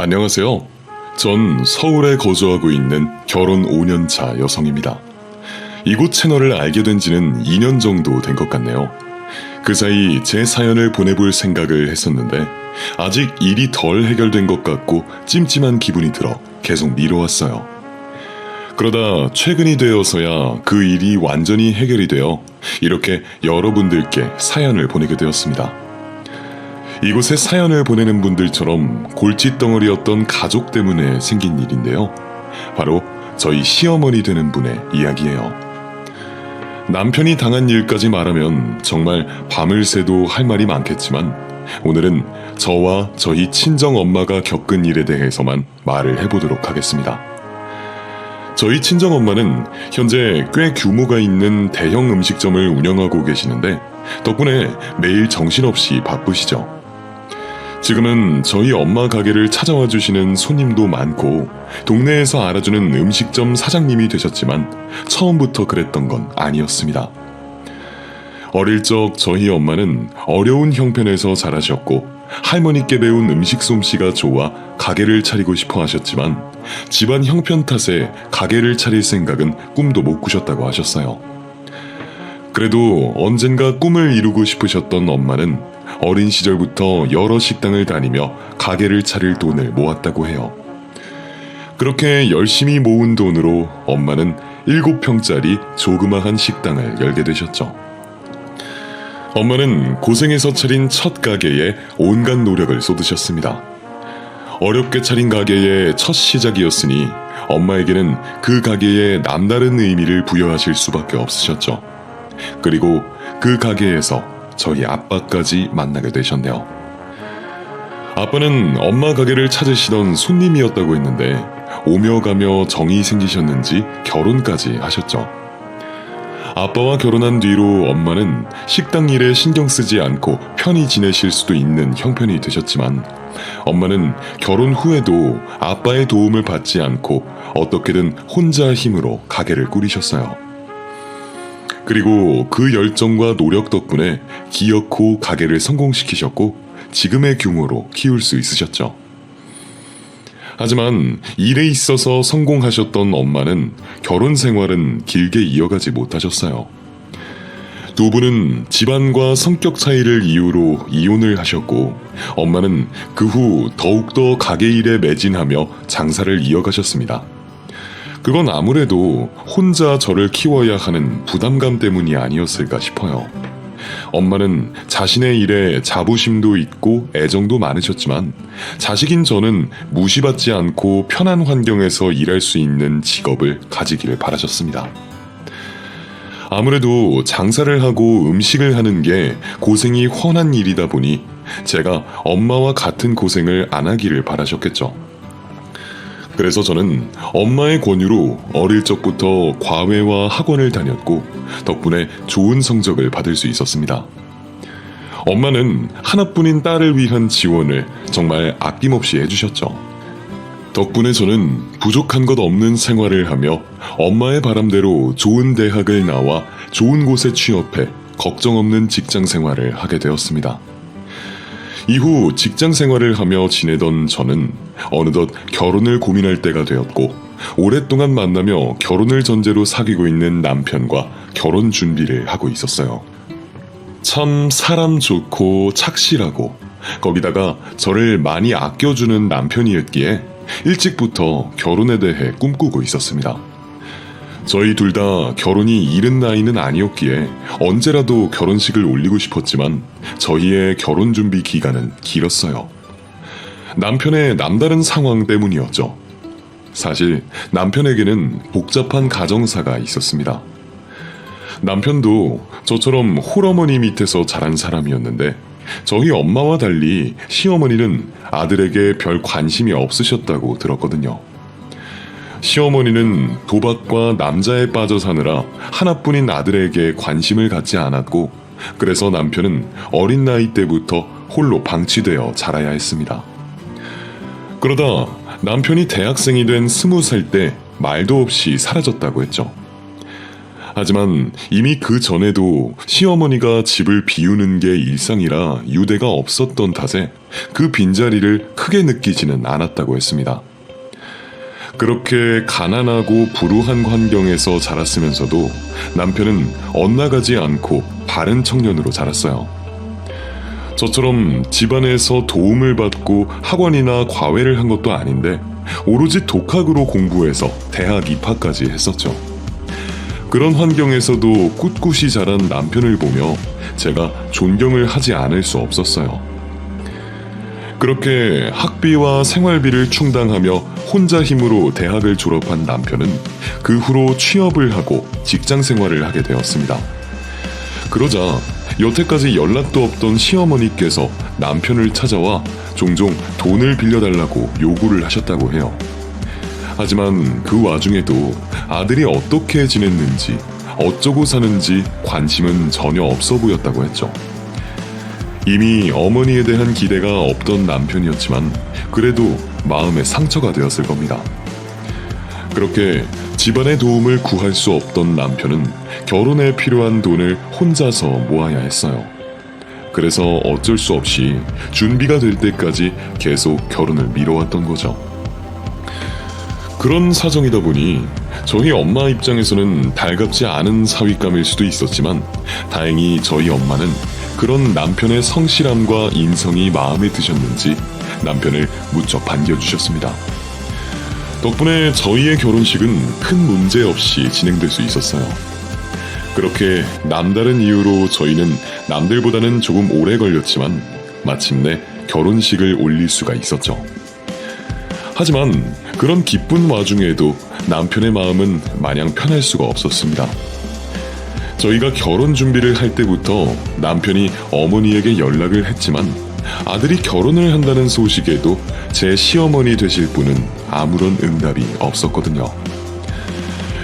안녕하세요. 전 서울에 거주하고 있는 결혼 5년차 여성입니다. 이곳 채널을 알게 된 지는 2년 정도 된 것 같네요. 그 사이 제 사연을 보내볼 생각을 했었는데 아직 일이 덜 해결된 것 같고 찜찜한 기분이 들어 계속 미뤄왔어요. 그러다 최근이 되어서야 그 일이 완전히 해결이 되어 이렇게 여러분들께 사연을 보내게 되었습니다. 이곳에 사연을 보내는 분들처럼 골칫덩어리였던 가족 때문에 생긴 일인데요. 바로 저희 시어머니 되는 분의 이야기예요. 남편이 당한 일까지 말하면 정말 밤을 새도 할 말이 많겠지만 오늘은 저와 저희 친정엄마가 겪은 일에 대해서만 말을 해보도록 하겠습니다. 저희 친정엄마는 현재 꽤 규모가 있는 대형 음식점을 운영하고 계시는데 덕분에 매일 정신없이 바쁘시죠. 지금은 저희 엄마 가게를 찾아와 주시는 손님도 많고 동네에서 알아주는 음식점 사장님이 되셨지만 처음부터 그랬던 건 아니었습니다. 어릴 적 저희 엄마는 어려운 형편에서 자라셨고 할머니께 배운 음식 솜씨가 좋아 가게를 차리고 싶어 하셨지만 집안 형편 탓에 가게를 차릴 생각은 꿈도 못 꾸셨다고 하셨어요. 그래도 언젠가 꿈을 이루고 싶으셨던 엄마는 어린 시절부터 여러 식당을 다니며 가게를 차릴 돈을 모았다고 해요. 그렇게 열심히 모은 돈으로 엄마는 7평짜리 조그마한 식당을 열게 되셨죠. 엄마는 고생해서 차린 첫 가게에 온갖 노력을 쏟으셨습니다. 어렵게 차린 가게의 첫 시작이었으니 엄마에게는 그 가게에 남다른 의미를 부여하실 수밖에 없으셨죠. 그리고 그 가게에서 저희 아빠까지 만나게 되셨네요. 아빠는 엄마 가게를 찾으시던 손님이었다고 했는데 오며 가며 정이 생기셨는지 결혼까지 하셨죠. 아빠와 결혼한 뒤로 엄마는 식당 일에 신경 쓰지 않고 편히 지내실 수도 있는 형편이 되셨지만 엄마는 결혼 후에도 아빠의 도움을 받지 않고 어떻게든 혼자 힘으로 가게를 꾸리셨어요. 그리고 그 열정과 노력 덕분에 기어코 가게를 성공시키셨고 지금의 규모로 키울 수 있으셨죠. 하지만 일에 있어서 성공하셨던 엄마는 결혼 생활은 길게 이어가지 못하셨어요. 두 분은 집안과 성격 차이를 이유로 이혼을 하셨고 엄마는 그 후 더욱더 가게 일에 매진하며 장사를 이어가셨습니다. 그건 아무래도 혼자 저를 키워야 하는 부담감 때문이 아니었을까 싶어요. 엄마는 자신의 일에 자부심도 있고 애정도 많으셨지만 자식인 저는 무시받지 않고 편한 환경에서 일할 수 있는 직업을 가지기를 바라셨습니다. 아무래도 장사를 하고 음식을 하는 게 고생이 훤한 일이다 보니 제가 엄마와 같은 고생을 안 하기를 바라셨겠죠. 그래서 저는 엄마의 권유로 어릴 적부터 과외와 학원을 다녔고 덕분에 좋은 성적을 받을 수 있었습니다. 엄마는 하나뿐인 딸을 위한 지원을 정말 아낌없이 해주셨죠. 덕분에 저는 부족한 것 없는 생활을 하며 엄마의 바람대로 좋은 대학을 나와 좋은 곳에 취업해 걱정 없는 직장 생활을 하게 되었습니다. 이후 직장 생활을 하며 지내던 저는 어느덧 결혼을 고민할 때가 되었고 오랫동안 만나며 결혼을 전제로 사귀고 있는 남편과 결혼 준비를 하고 있었어요. 참 사람 좋고 착실하고 거기다가 저를 많이 아껴주는 남편이었기에 일찍부터 결혼에 대해 꿈꾸고 있었습니다. 저희 둘 다 결혼이 이른 나이는 아니었기에 언제라도 결혼식을 올리고 싶었지만 저희의 결혼 준비 기간은 길었어요. 남편의 남다른 상황 때문이었죠. 사실 남편에게는 복잡한 가정사가 있었습니다. 남편도 저처럼 홀어머니 밑에서 자란 사람이었는데 저희 엄마와 달리 시어머니는 아들에게 별 관심이 없으셨다고 들었거든요. 시어머니는 도박과 남자에 빠져 사느라 하나뿐인 아들에게 관심을 갖지 않았고 그래서 남편은 어린 나이 때부터 홀로 방치되어 자라야 했습니다. 그러다 남편이 대학생이 된 20살 때 말도 없이 사라졌다고 했죠. 하지만 이미 그 전에도 시어머니가 집을 비우는 게 일상이라 유대가 없었던 탓에 그 빈자리를 크게 느끼지는 않았다고 했습니다. 그렇게 가난하고 불우한 환경에서 자랐으면서도 남편은 엇나가지 않고 바른 청년으로 자랐어요. 저처럼 집안에서 도움을 받고 학원이나 과외를 한 것도 아닌데 오로지 독학으로 공부해서 대학 입학까지 했었죠. 그런 환경에서도 꿋꿋이 자란 남편을 보며 제가 존경을 하지 않을 수 없었어요. 그렇게 학비와 생활비를 충당하며 혼자 힘으로 대학을 졸업한 남편은 그 후로 취업을 하고 직장 생활을 하게 되었습니다. 그러자 여태까지 연락도 없던 시어머니께서 남편을 찾아와 종종 돈을 빌려달라고 요구를 하셨다고 해요. 하지만 그 와중에도 아들이 어떻게 지냈는지, 어쩌고 사는지 관심은 전혀 없어 보였다고 했죠. 이미 어머니에 대한 기대가 없던 남편이었지만 그래도 마음에 상처가 되었을 겁니다. 그렇게 집안의 도움을 구할 수 없던 남편은 결혼에 필요한 돈을 혼자서 모아야 했어요. 그래서 어쩔 수 없이 준비가 될 때까지 계속 결혼을 미뤄왔던 거죠. 그런 사정이다 보니 저희 엄마 입장에서는 달갑지 않은 사윗감일 수도 있었지만 다행히 저희 엄마는 그런 남편의 성실함과 인성이 마음에 드셨는지 남편을 무척 반겨주셨습니다. 덕분에 저희의 결혼식은 큰 문제 없이 진행될 수 있었어요. 그렇게 남다른 이유로 저희는 남들보다는 조금 오래 걸렸지만 마침내 결혼식을 올릴 수가 있었죠. 하지만 그런 기쁜 와중에도 남편의 마음은 마냥 편할 수가 없었습니다. 저희가 결혼 준비를 할 때부터 남편이 어머니에게 연락을 했지만 아들이 결혼을 한다는 소식에도 제 시어머니 되실 분은 아무런 응답이 없었거든요.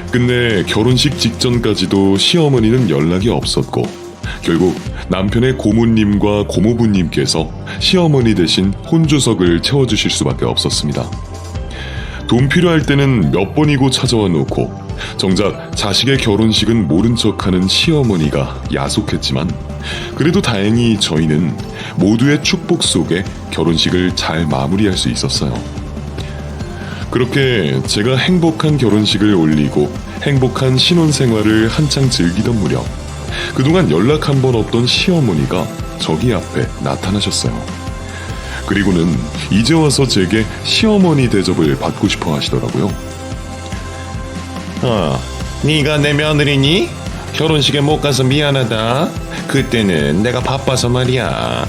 근데 결혼식 직전까지도 시어머니는 연락이 없었고 결국 남편의 고모님과 고모부님께서 시어머니 대신 혼주석을 채워주실 수밖에 없었습니다. 돈 필요할 때는 몇 번이고 찾아와 놓고 정작 자식의 결혼식은 모른 척하는 시어머니가 야속했지만 그래도 다행히 저희는 모두의 축복 속에 결혼식을 잘 마무리할 수 있었어요. 그렇게 제가 행복한 결혼식을 올리고 행복한 신혼생활을 한창 즐기던 무렵 그동안 연락 한 번 없던 시어머니가 저기 앞에 나타나셨어요. 그리고는 이제 와서 제게 시어머니 대접을 받고 싶어 하시더라고요. 네가 내 며느리니? 결혼식에 못 가서 미안하다. 그때는 내가 바빠서 말이야.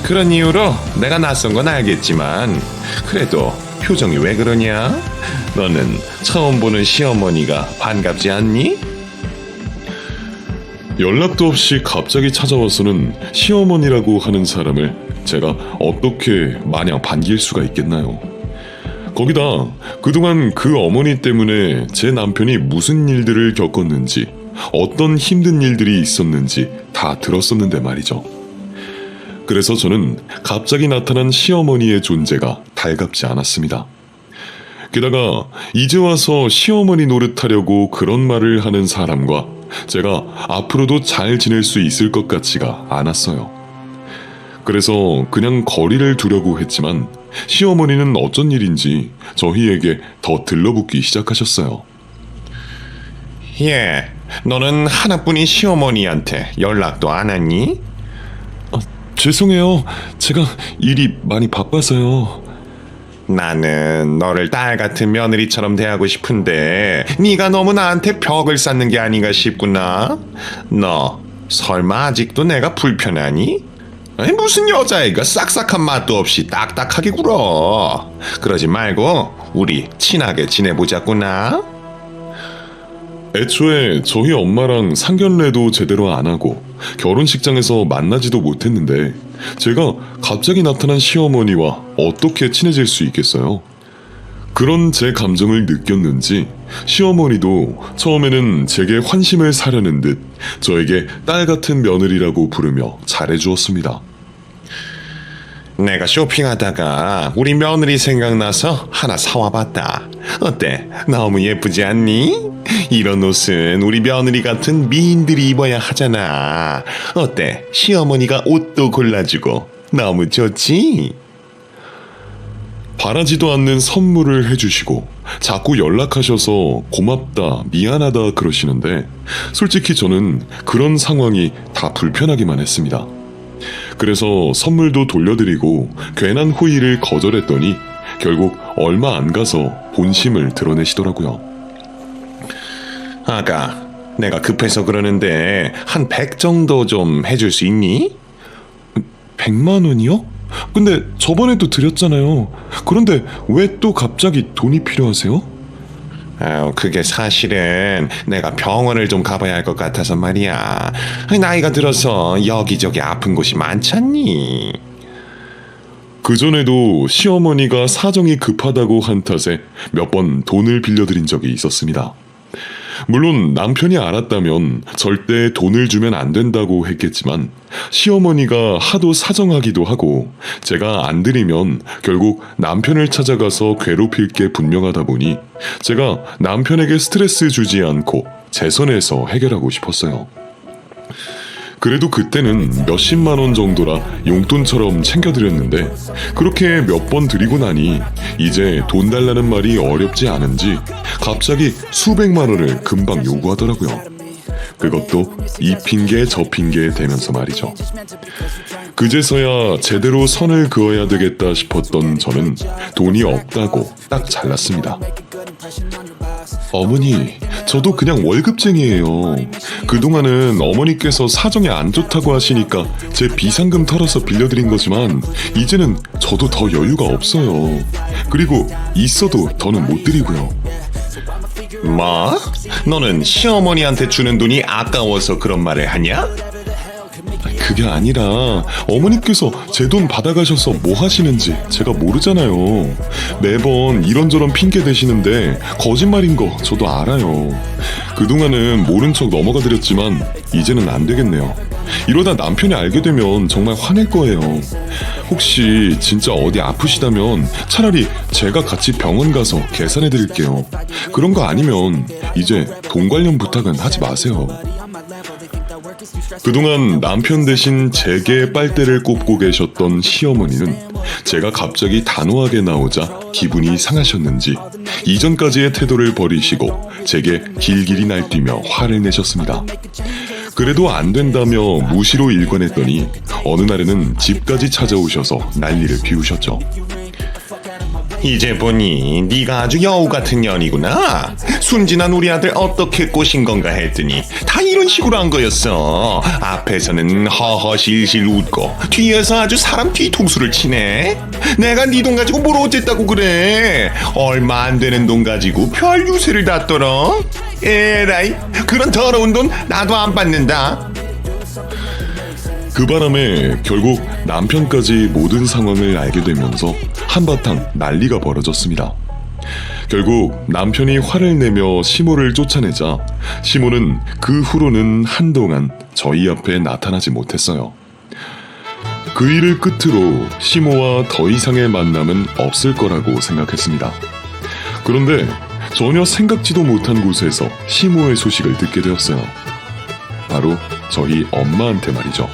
그런 이유로 내가 낯선 건 알겠지만 그래도 표정이 왜 그러냐? 너는 처음 보는 시어머니가 반갑지 않니? 연락도 없이 갑자기 찾아와서는 시어머니라고 하는 사람을 제가 어떻게 마냥 반길 수가 있겠나요? 거기다 그동안 그 어머니 때문에 제 남편이 무슨 일들을 겪었는지 어떤 힘든 일들이 있었는지 다 들었었는데 말이죠. 그래서 저는 갑자기 나타난 시어머니의 존재가 달갑지 않았습니다. 게다가 이제 와서 시어머니 노릇하려고 그런 말을 하는 사람과 제가 앞으로도 잘 지낼 수 있을 것 같지가 않았어요. 그래서 그냥 거리를 두려고 했지만 시어머니는 어쩐 일인지 저희에게 더 들러붙기 시작하셨어요. 너는 하나뿐인 시어머니한테 연락도 안 했니? 죄송해요. 제가 일이 많이 바빠서요. 나는 너를 딸 같은 며느리처럼 대하고 싶은데 네가 너무 나한테 벽을 쌓는 게 아닌가 싶구나. 너 설마 아직도 내가 불편하니? 아니, 무슨 여자애가 싹싹한 맛도 없이 딱딱하게 굴어. 그러지 말고 우리 친하게 지내보자꾸나. 애초에 저희 엄마랑 상견례도 제대로 안 하고 결혼식장에서 만나지도 못했는데 제가 갑자기 나타난 시어머니와 어떻게 친해질 수 있겠어요? 그런 제 감정을 느꼈는지 시어머니도 처음에는 제게 환심을 사려는 듯 저에게 딸 같은 며느리라고 부르며 잘해주었습니다. 내가 쇼핑하다가 우리 며느리 생각나서 하나 사와봤다. 어때? 너무 예쁘지 않니? 이런 옷은 우리 며느리 같은 미인들이 입어야 하잖아. 어때? 시어머니가 옷도 골라주고 너무 좋지? 바라지도 않는 선물을 해주시고 자꾸 연락하셔서 고맙다, 미안하다 그러시는데 솔직히 저는 그런 상황이 다 불편하기만 했습니다. 그래서 선물도 돌려드리고 괜한 호의를 거절했더니 결국 얼마 안 가서 본심을 드러내시더라고요. 아가, 내가 급해서 그러는데 한 100 정도 좀 해줄 수 있니? 100만 원이요? 근데 저번에도 드렸잖아요. 그런데 왜 또 갑자기 돈이 필요하세요? 그게 사실은 내가 병원을 좀 가봐야 할 것 같아서 말이야. 나이가 들어서 여기저기 아픈 곳이 많잖니. 그전에도 시어머니가 사정이 급하다고 한 탓에 몇 번 돈을 빌려드린 적이 있었습니다. 물론 남편이 알았다면 절대 돈을 주면 안 된다고 했겠지만 시어머니가 하도 사정하기도 하고 제가 안 드리면 결국 남편을 찾아가서 괴롭힐 게 분명하다 보니 제가 남편에게 스트레스 주지 않고 제 선에서 해결하고 싶었어요. 그래도 그때는 몇십만 원 정도라 용돈처럼 챙겨드렸는데 그렇게 몇 번 드리고 나니 이제 돈 달라는 말이 어렵지 않은지 갑자기 수백만 원을 금방 요구하더라고요. 그것도 이 핑계 저 핑계 대면서 말이죠. 그제서야 제대로 선을 그어야 되겠다 싶었던 저는 돈이 없다고 딱 잘랐습니다. 어머니, 저도 그냥 월급쟁이에요. 그동안은 어머니께서 사정이 안 좋다고 하시니까 제 비상금 털어서 빌려드린 거지만 이제는 저도 더 여유가 없어요. 그리고 있어도 더는 못 드리고요. 뭐? 너는 시어머니한테 주는 돈이 아까워서 그런 말을 하냐? 그게 아니라 어머니께서 제 돈 받아가셔서 뭐 하시는지 제가 모르잖아요. 매번 이런저런 핑계 대시는데 거짓말인 거 저도 알아요. 그동안은 모른 척 넘어가 드렸지만 이제는 안 되겠네요. 이러다 남편이 알게 되면 정말 화낼 거예요. 혹시 진짜 어디 아프시다면 차라리 제가 같이 병원 가서 계산해 드릴게요. 그런 거 아니면 이제 돈 관련 부탁은 하지 마세요. 그동안 남편 대신 제게 빨대를 꼽고 계셨던 시어머니는 제가 갑자기 단호하게 나오자 기분이 상하셨는지 이전까지의 태도를 버리시고 제게 길길이 날뛰며 화를 내셨습니다. 그래도 안 된다며 무시로 일관했더니 어느 날에는 집까지 찾아오셔서 난리를 피우셨죠. 이제 보니 네가 아주 여우 같은 년이구나. 순진한 우리 아들 어떻게 꼬신 건가 했더니 다 이런 식으로 한 거였어. 앞에서는 허허실실 웃고 뒤에서 아주 사람 뒤통수를 치네. 내가 네 돈 가지고 뭘 어쨌다고 그래. 얼마 안 되는 돈 가지고 별 유세를 다 떨어. 에라이, 그런 더러운 돈 나도 안 받는다. 그 바람에 결국 남편까지 모든 상황을 알게 되면서 한바탕 난리가 벌어졌습니다. 결국 남편이 화를 내며 시모를 쫓아내자 시모는 그 후로는 한동안 저희 앞에 나타나지 못했어요. 그 일을 끝으로 시모와 더 이상의 만남은 없을 거라고 생각했습니다. 그런데 전혀 생각지도 못한 곳에서 시모의 소식을 듣게 되었어요. 바로 저희 엄마한테 말이죠.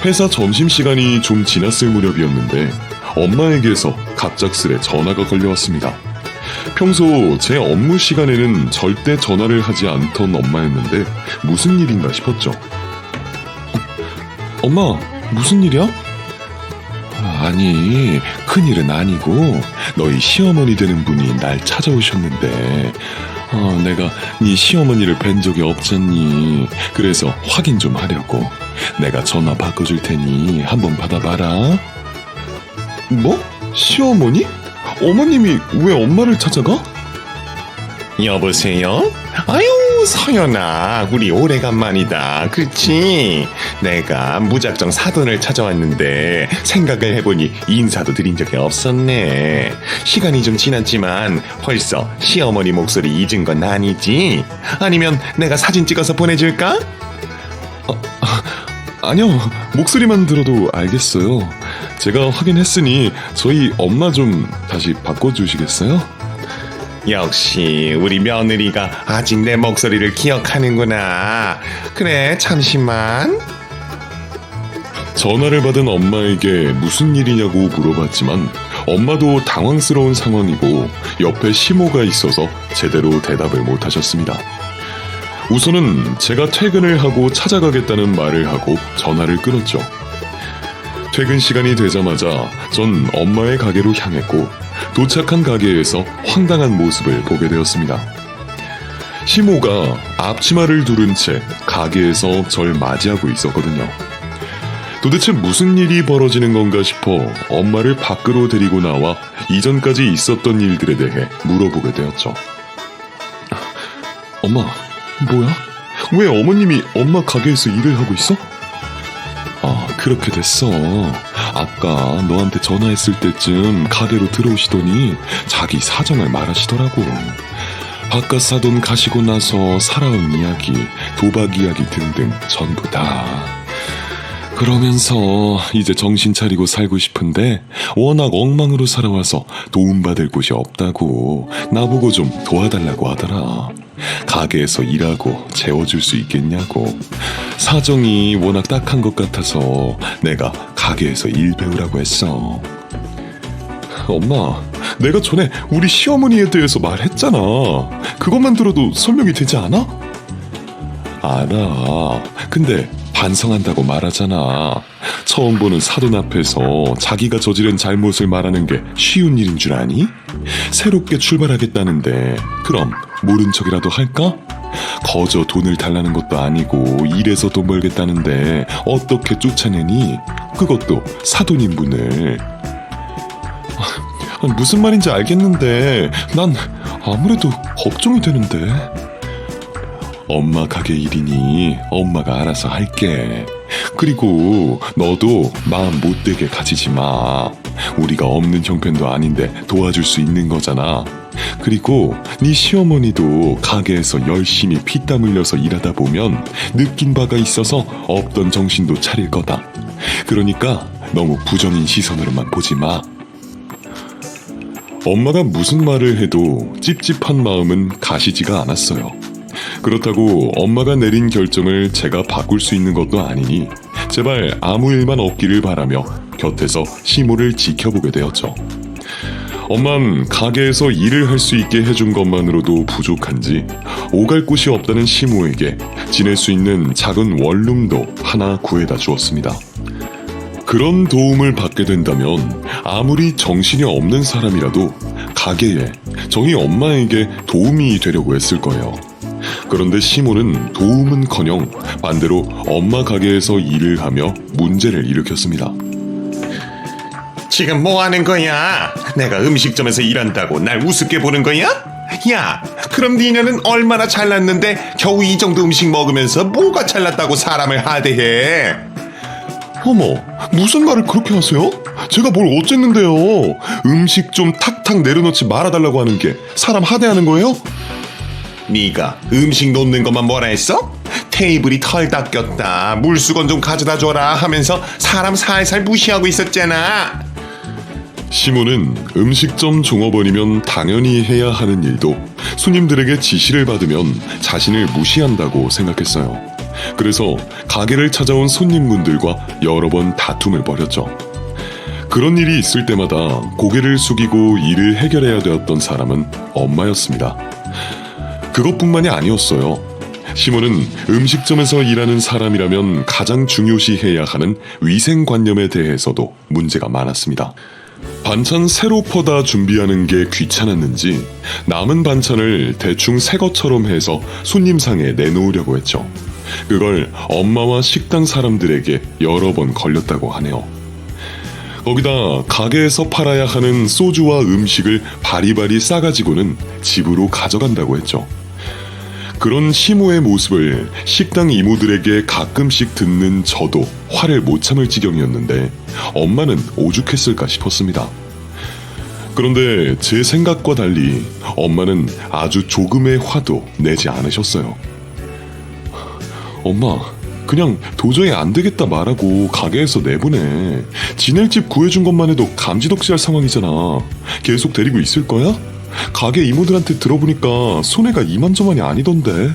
회사 점심시간이 좀 지났을 무렵이었는데 엄마에게서 갑작스레 전화가 걸려왔습니다. 평소 제 업무 시간에는 절대 전화를 하지 않던 엄마였는데 무슨 일인가 싶었죠. 엄마, 무슨 일이야? 아니, 큰일은 아니고 너희 시어머니 되는 분이 날 찾아오셨는데 내가 네 시어머니를 뵌 적이 없잖니. 그래서 확인 좀 하려고 내가 전화 바꿔줄 테니 한번 받아봐라. 뭐? 시어머니? 어머님이 왜 엄마를 찾아가? 여보세요? 아유, 서연아, 우리 오래간만이다. 그렇지? 내가 무작정 사돈을 찾아왔는데 생각을 해보니 인사도 드린 적이 없었네. 시간이 좀 지났지만 벌써 시어머니 목소리 잊은 건 아니지? 아니면 내가 사진 찍어서 보내줄까? 아니요, 목소리만 들어도 알겠어요. 제가 확인했으니 저희 엄마 좀 다시 바꿔주시겠어요? 역시 우리 며느리가 아직 내 목소리를 기억하는구나. 그래, 잠시만. 전화를 받은 엄마에게 무슨 일이냐고 물어봤지만 엄마도 당황스러운 상황이고 옆에 시모가 있어서 제대로 대답을 못하셨습니다. 우선은 제가 퇴근을 하고 찾아가겠다는 말을 하고 전화를 끊었죠. 퇴근 시간이 되자마자 전 엄마의 가게로 향했고 도착한 가게에서 황당한 모습을 보게 되었습니다. 시모가 앞치마를 두른 채 가게에서 절 맞이하고 있었거든요. 도대체 무슨 일이 벌어지는 건가 싶어 엄마를 밖으로 데리고 나와 이전까지 있었던 일들에 대해 물어보게 되었죠. 엄마, 뭐야? 왜 어머님이 엄마 가게에서 일을 하고 있어? 아, 그렇게 됐어. 아까 너한테 전화했을 때쯤 가게로 들어오시더니 자기 사정을 말하시더라고. 바깥 사돈 가시고 나서 살아온 이야기, 도박 이야기 등등 전부 다. 그러면서 이제 정신 차리고 살고 싶은데 워낙 엉망으로 살아와서 도움받을 곳이 없다고 나보고 좀 도와달라고 하더라. 가게에서 일하고 재워줄 수 있겠냐고. 사정이 워낙 딱한 것 같아서 내가 가게에서 일 배우라고 했어. 엄마, 내가 전에 우리 시어머니에 대해서 말했잖아. 그것만 들어도 설명이 되지 않아? 알아. 근데 반성한다고 말하잖아. 처음 보는 사돈 앞에서 자기가 저지른 잘못을 말하는 게 쉬운 일인 줄 아니? 새롭게 출발하겠다는데 그럼 모른 척이라도 할까? 거저 돈을 달라는 것도 아니고 일해서 돈 벌겠다는데 어떻게 쫓아내니? 그것도 사돈인분을. 무슨 말인지 알겠는데 난 아무래도 걱정이 되는데. 엄마 가게 일이니 엄마가 알아서 할게. 그리고 너도 마음 못되게 가지지 마. 우리가 없는 형편도 아닌데 도와줄 수 있는 거잖아. 그리고 네 시어머니도 가게에서 열심히 피땀 흘려서 일하다 보면 느낀 바가 있어서 없던 정신도 차릴 거다. 그러니까 너무 부정인 시선으로만 보지 마. 엄마가 무슨 말을 해도 찝찝한 마음은 가시지가 않았어요. 그렇다고 엄마가 내린 결정을 제가 바꿀 수 있는 것도 아니니 제발 아무 일만 없기를 바라며 곁에서 시모를 지켜보게 되었죠. 엄만 가게에서 일을 할 수 있게 해준 것만으로도 부족한지 오갈 곳이 없다는 시모에게 지낼 수 있는 작은 원룸도 하나 구해다 주었습니다. 그런 도움을 받게 된다면 아무리 정신이 없는 사람이라도 가게에 저희 엄마에게 도움이 되려고 했을 거예요. 그런데 시모는 도움은커녕 반대로 엄마 가게에서 일을 하며 문제를 일으켰습니다. 지금 뭐 하는 거야? 내가 음식점에서 일한다고 날 우습게 보는 거야? 야, 그럼 니네는 얼마나 잘났는데 겨우 이 정도 음식 먹으면서 뭐가 잘났다고 사람을 하대해? 어머, 무슨 말을 그렇게 하세요? 제가 뭘 어쨌는데요? 음식 좀 탁탁 내려놓지 말아달라고 하는 게 사람 하대하는 거예요? 네가 음식 놓는 것만 뭐라 했어? 테이블이 털 닦였다, 물수건 좀 가져다 줘라 하면서 사람 살살 무시하고 있었잖아. 시모는 음식점 종업원이면 당연히 해야 하는 일도 손님들에게 지시를 받으면 자신을 무시한다고 생각했어요. 그래서 가게를 찾아온 손님분들과 여러 번 다툼을 벌였죠. 그런 일이 있을 때마다 고개를 숙이고 일을 해결해야 되었던 사람은 엄마였습니다. 그것뿐만이 아니었어요. 시모는 음식점에서 일하는 사람이라면 가장 중요시해야 하는 위생관념에 대해서도 문제가 많았습니다. 반찬 새로 퍼다 준비하는 게 귀찮았는지 남은 반찬을 대충 새 것처럼 해서 손님상에 내놓으려고 했죠. 그걸 엄마와 식당 사람들에게 여러 번 걸렸다고 하네요. 거기다 가게에서 팔아야 하는 소주와 음식을 바리바리 싸가지고는 집으로 가져간다고 했죠. 그런 시모의 모습을 식당 이모들에게 가끔씩 듣는 저도 화를 못 참을 지경이었는데 엄마는 오죽했을까 싶었습니다. 그런데 제 생각과 달리 엄마는 아주 조금의 화도 내지 않으셨어요. 엄마, 그냥 도저히 안 되겠다 말하고 가게에서 내보내. 지낼 집 구해준 것만 해도 감지덕지할 상황이잖아. 계속 데리고 있을 거야? 가게 이모들한테 들어보니까 손해가 이만저만이 아니던데.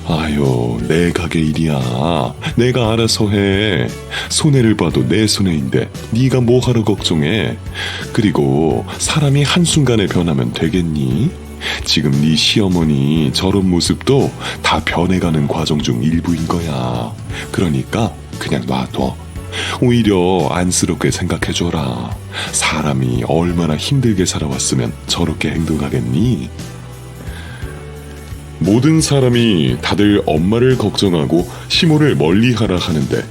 아유, 내 가게 일이야. 내가 알아서 해. 손해를 봐도 내 손해인데 네가 뭐하러 걱정해. 그리고 사람이 한순간에 변하면 되겠니? 지금 네 시어머니 저런 모습도 다 변해가는 과정 중 일부인 거야. 그러니까 그냥 놔둬. 오히려 안쓰럽게 생각해줘라. 사람이 얼마나 힘들게 살아왔으면 저렇게 행동하겠니? 모든 사람이 다들 엄마를 걱정하고 시모를 멀리하라 하는데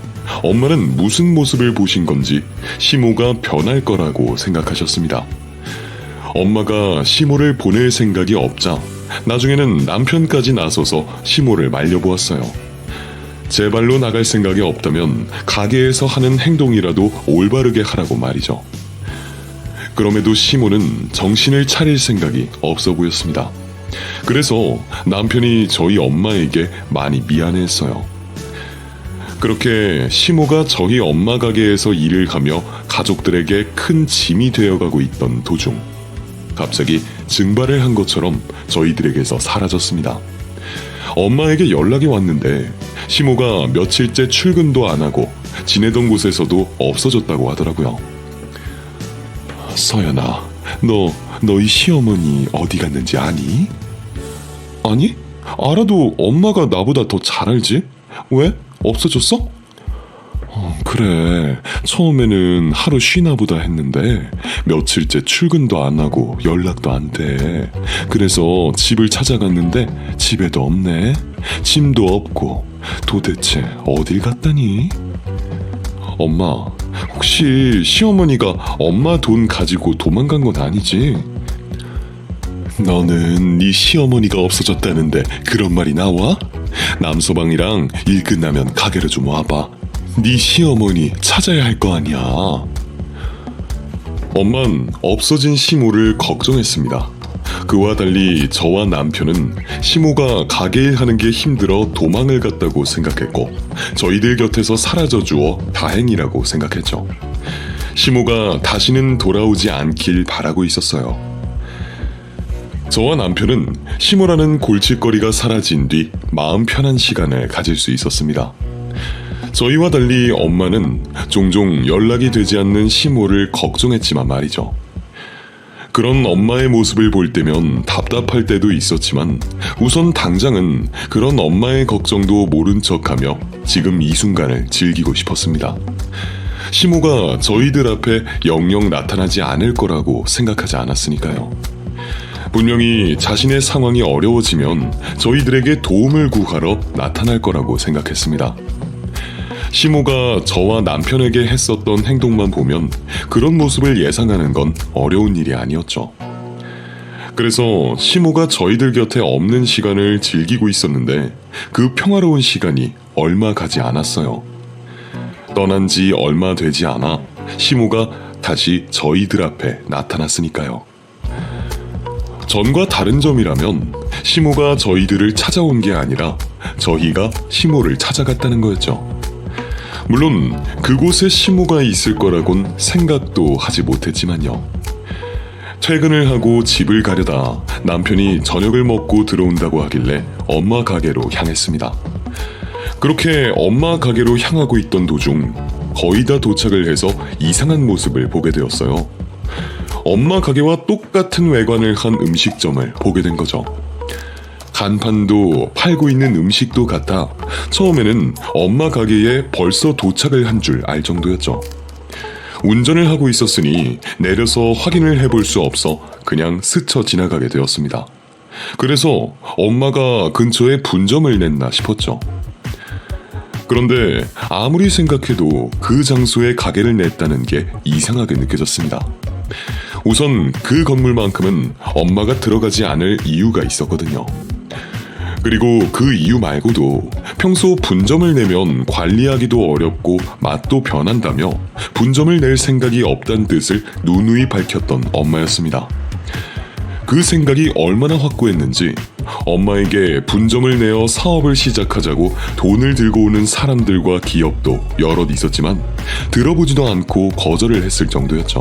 엄마는 무슨 모습을 보신 건지 시모가 변할 거라고 생각하셨습니다. 엄마가 시모를 보낼 생각이 없자 나중에는 남편까지 나서서 시모를 말려보았어요. 제 발로 나갈 생각이 없다면 가게에서 하는 행동이라도 올바르게 하라고 말이죠. 그럼에도 시모는 정신을 차릴 생각이 없어 보였습니다. 그래서 남편이 저희 엄마에게 많이 미안했어요. 그렇게 시모가 저희 엄마 가게에서 일을 하며 가족들에게 큰 짐이 되어가고 있던 도중 갑자기 증발을 한 것처럼 저희들에게서 사라졌습니다. 엄마에게 연락이 왔는데 시모가 며칠째 출근도 안 하고 지내던 곳에서도 없어졌다고 하더라고요. 서연아, 너희 시어머니 어디 갔는지 아니? 아니? 알아도 엄마가 나보다 더 잘 알지? 왜? 없어졌어? 그래. 처음에는 하루 쉬나 보다 했는데 며칠째 출근도 안 하고 연락도 안 돼. 그래서 집을 찾아갔는데 집에도 없네. 짐도 없고 도대체 어딜 갔다니? 엄마, 혹시 시어머니가 엄마 돈 가지고 도망간 건 아니지? 너는 네 시어머니가 없어졌다는데 그런 말이 나와? 남서방이랑 일 끝나면 가게로 좀 와봐. 네 시어머니 찾아야 할 거 아니야. 엄만 없어진 시모를 걱정했습니다. 그와 달리 저와 남편은 시모가 가게 일하는 게 힘들어 도망을 갔다고 생각했고 저희들 곁에서 사라져 주어 다행이라고 생각했죠. 시모가 다시는 돌아오지 않길 바라고 있었어요. 저와 남편은 시모라는 골칫거리가 사라진 뒤 마음 편한 시간을 가질 수 있었습니다. 저희와 달리 엄마는 종종 연락이 되지 않는 시모를 걱정했지만 말이죠. 그런 엄마의 모습을 볼 때면 답답할 때도 있었지만 우선 당장은 그런 엄마의 걱정도 모른 척하며 지금 이 순간을 즐기고 싶었습니다. 시모가 저희들 앞에 영영 나타나지 않을 거라고 생각하지 않았으니까요. 분명히 자신의 상황이 어려워지면 저희들에게 도움을 구하러 나타날 거라고 생각했습니다. 시모가 저와 남편에게 했었던 행동만 보면 그런 모습을 예상하는 건 어려운 일이 아니었죠. 그래서 시모가 저희들 곁에 없는 시간을 즐기고 있었는데 그 평화로운 시간이 얼마 가지 않았어요. 떠난 지 얼마 되지 않아 시모가 다시 저희들 앞에 나타났으니까요. 전과 다른 점이라면 시모가 저희들을 찾아온 게 아니라 저희가 시모를 찾아갔다는 거였죠. 물론 그곳에 시모가 있을 거라곤 생각도 하지 못했지만요. 퇴근을 하고 집을 가려다 남편이 저녁을 먹고 들어온다고 하길래 엄마 가게로 향했습니다. 그렇게 엄마 가게로 향하고 있던 도중 거의 다 도착을 해서 이상한 모습을 보게 되었어요. 엄마 가게와 똑같은 외관을 한 음식점을 보게 된 거죠. 간판도 팔고 있는 음식도 같아 처음에는 엄마 가게에 벌써 도착을 한 줄 알 정도였죠. 운전을 하고 있었으니 내려서 확인을 해볼 수 없어 그냥 스쳐 지나가게 되었습니다. 그래서 엄마가 근처에 분점을 냈나 싶었죠. 그런데 아무리 생각해도 그 장소에 가게를 냈다는 게 이상하게 느껴졌습니다. 우선 그 건물만큼은 엄마가 들어가지 않을 이유가 있었거든요. 그리고 그 이유 말고도 평소 분점을 내면 관리하기도 어렵고 맛도 변한다며 분점을 낼 생각이 없다는 뜻을 누누이 밝혔던 엄마였습니다. 그 생각이 얼마나 확고했는지 엄마에게 분점을 내어 사업을 시작하자고 돈을 들고 오는 사람들과 기업도 여럿 있었지만 들어보지도 않고 거절을 했을 정도였죠.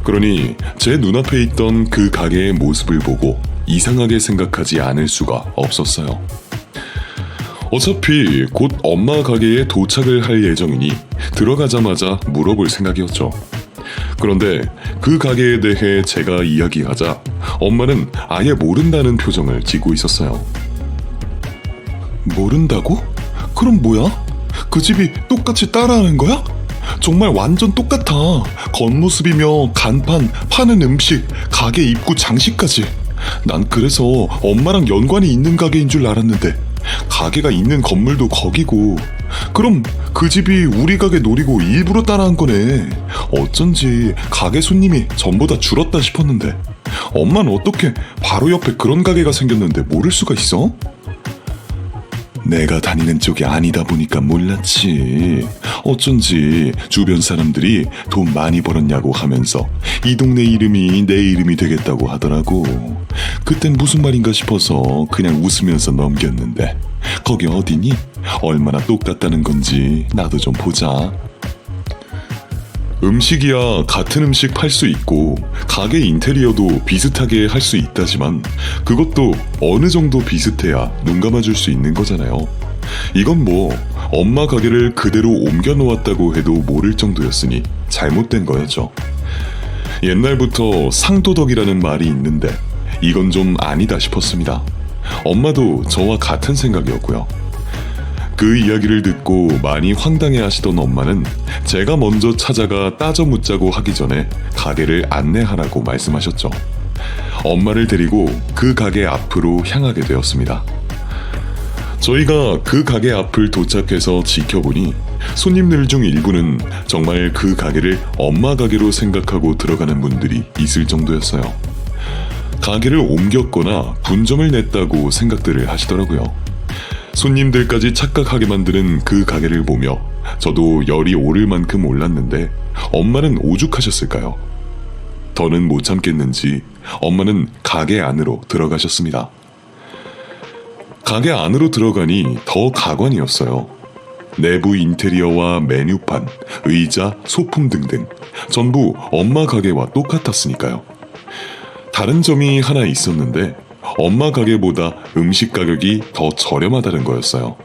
그러니 제 눈앞에 있던 그 가게의 모습을 보고 이상하게 생각하지 않을 수가 없었어요. 어차피 곧 엄마 가게에 도착을 할 예정이니 들어가자마자 물어볼 생각이었죠. 그런데 그 가게에 대해 제가 이야기하자 엄마는 아예 모른다는 표정을 짓고 있었어요. 모른다고? 그럼 뭐야? 그 집이 똑같이 따라하는 거야? 정말 완전 똑같아. 겉모습이며 간판, 파는 음식, 가게 입구 장식까지. 난 그래서 엄마랑 연관이 있는 가게인 줄 알았는데 가게가 있는 건물도 거기고. 그럼 그 집이 우리 가게 노리고 일부러 따라한 거네. 어쩐지 가게 손님이 전보다 줄었다 싶었는데 엄마는 어떻게 바로 옆에 그런 가게가 생겼는데 모를 수가 있어? 내가 다니는 쪽이 아니다 보니까 몰랐지. 어쩐지 주변 사람들이 돈 많이 벌었냐고 하면서 이 동네 이름이 내 이름이 되겠다고 하더라고. 그땐 무슨 말인가 싶어서 그냥 웃으면서 넘겼는데 거기 어디니? 얼마나 똑같다는 건지 나도 좀 보자. 음식이야 같은 음식 팔 수 있고 가게 인테리어도 비슷하게 할 수 있다지만 그것도 어느 정도 비슷해야 눈 감아줄 수 있는 거잖아요. 이건 뭐 엄마 가게를 그대로 옮겨 놓았다고 해도 모를 정도였으니 잘못된 거였죠. 옛날부터 상도덕이라는 말이 있는데 이건 좀 아니다 싶었습니다. 엄마도 저와 같은 생각이었고요. 그 이야기를 듣고 많이 황당해 하시던 엄마는 제가 먼저 찾아가 따져 묻자고 하기 전에 가게를 안내하라고 말씀하셨죠. 엄마를 데리고 그 가게 앞으로 향하게 되었습니다. 저희가 그 가게 앞을 도착해서 지켜보니 손님들 중 일부는 정말 그 가게를 엄마 가게로 생각하고 들어가는 분들이 있을 정도였어요. 가게를 옮겼거나 분점을 냈다고 생각들을 하시더라고요. 손님들까지 착각하게 만드는 그 가게를 보며 저도 열이 오를 만큼 올랐는데 엄마는 오죽하셨을까요? 더는 못 참겠는지 엄마는 가게 안으로 들어가셨습니다. 가게 안으로 들어가니 더 가관이었어요. 내부 인테리어와 메뉴판, 의자, 소품 등등 전부 엄마 가게와 똑같았으니까요. 다른 점이 하나 있었는데 엄마 가게보다 음식 가격이 더 저렴하다는 거였어요.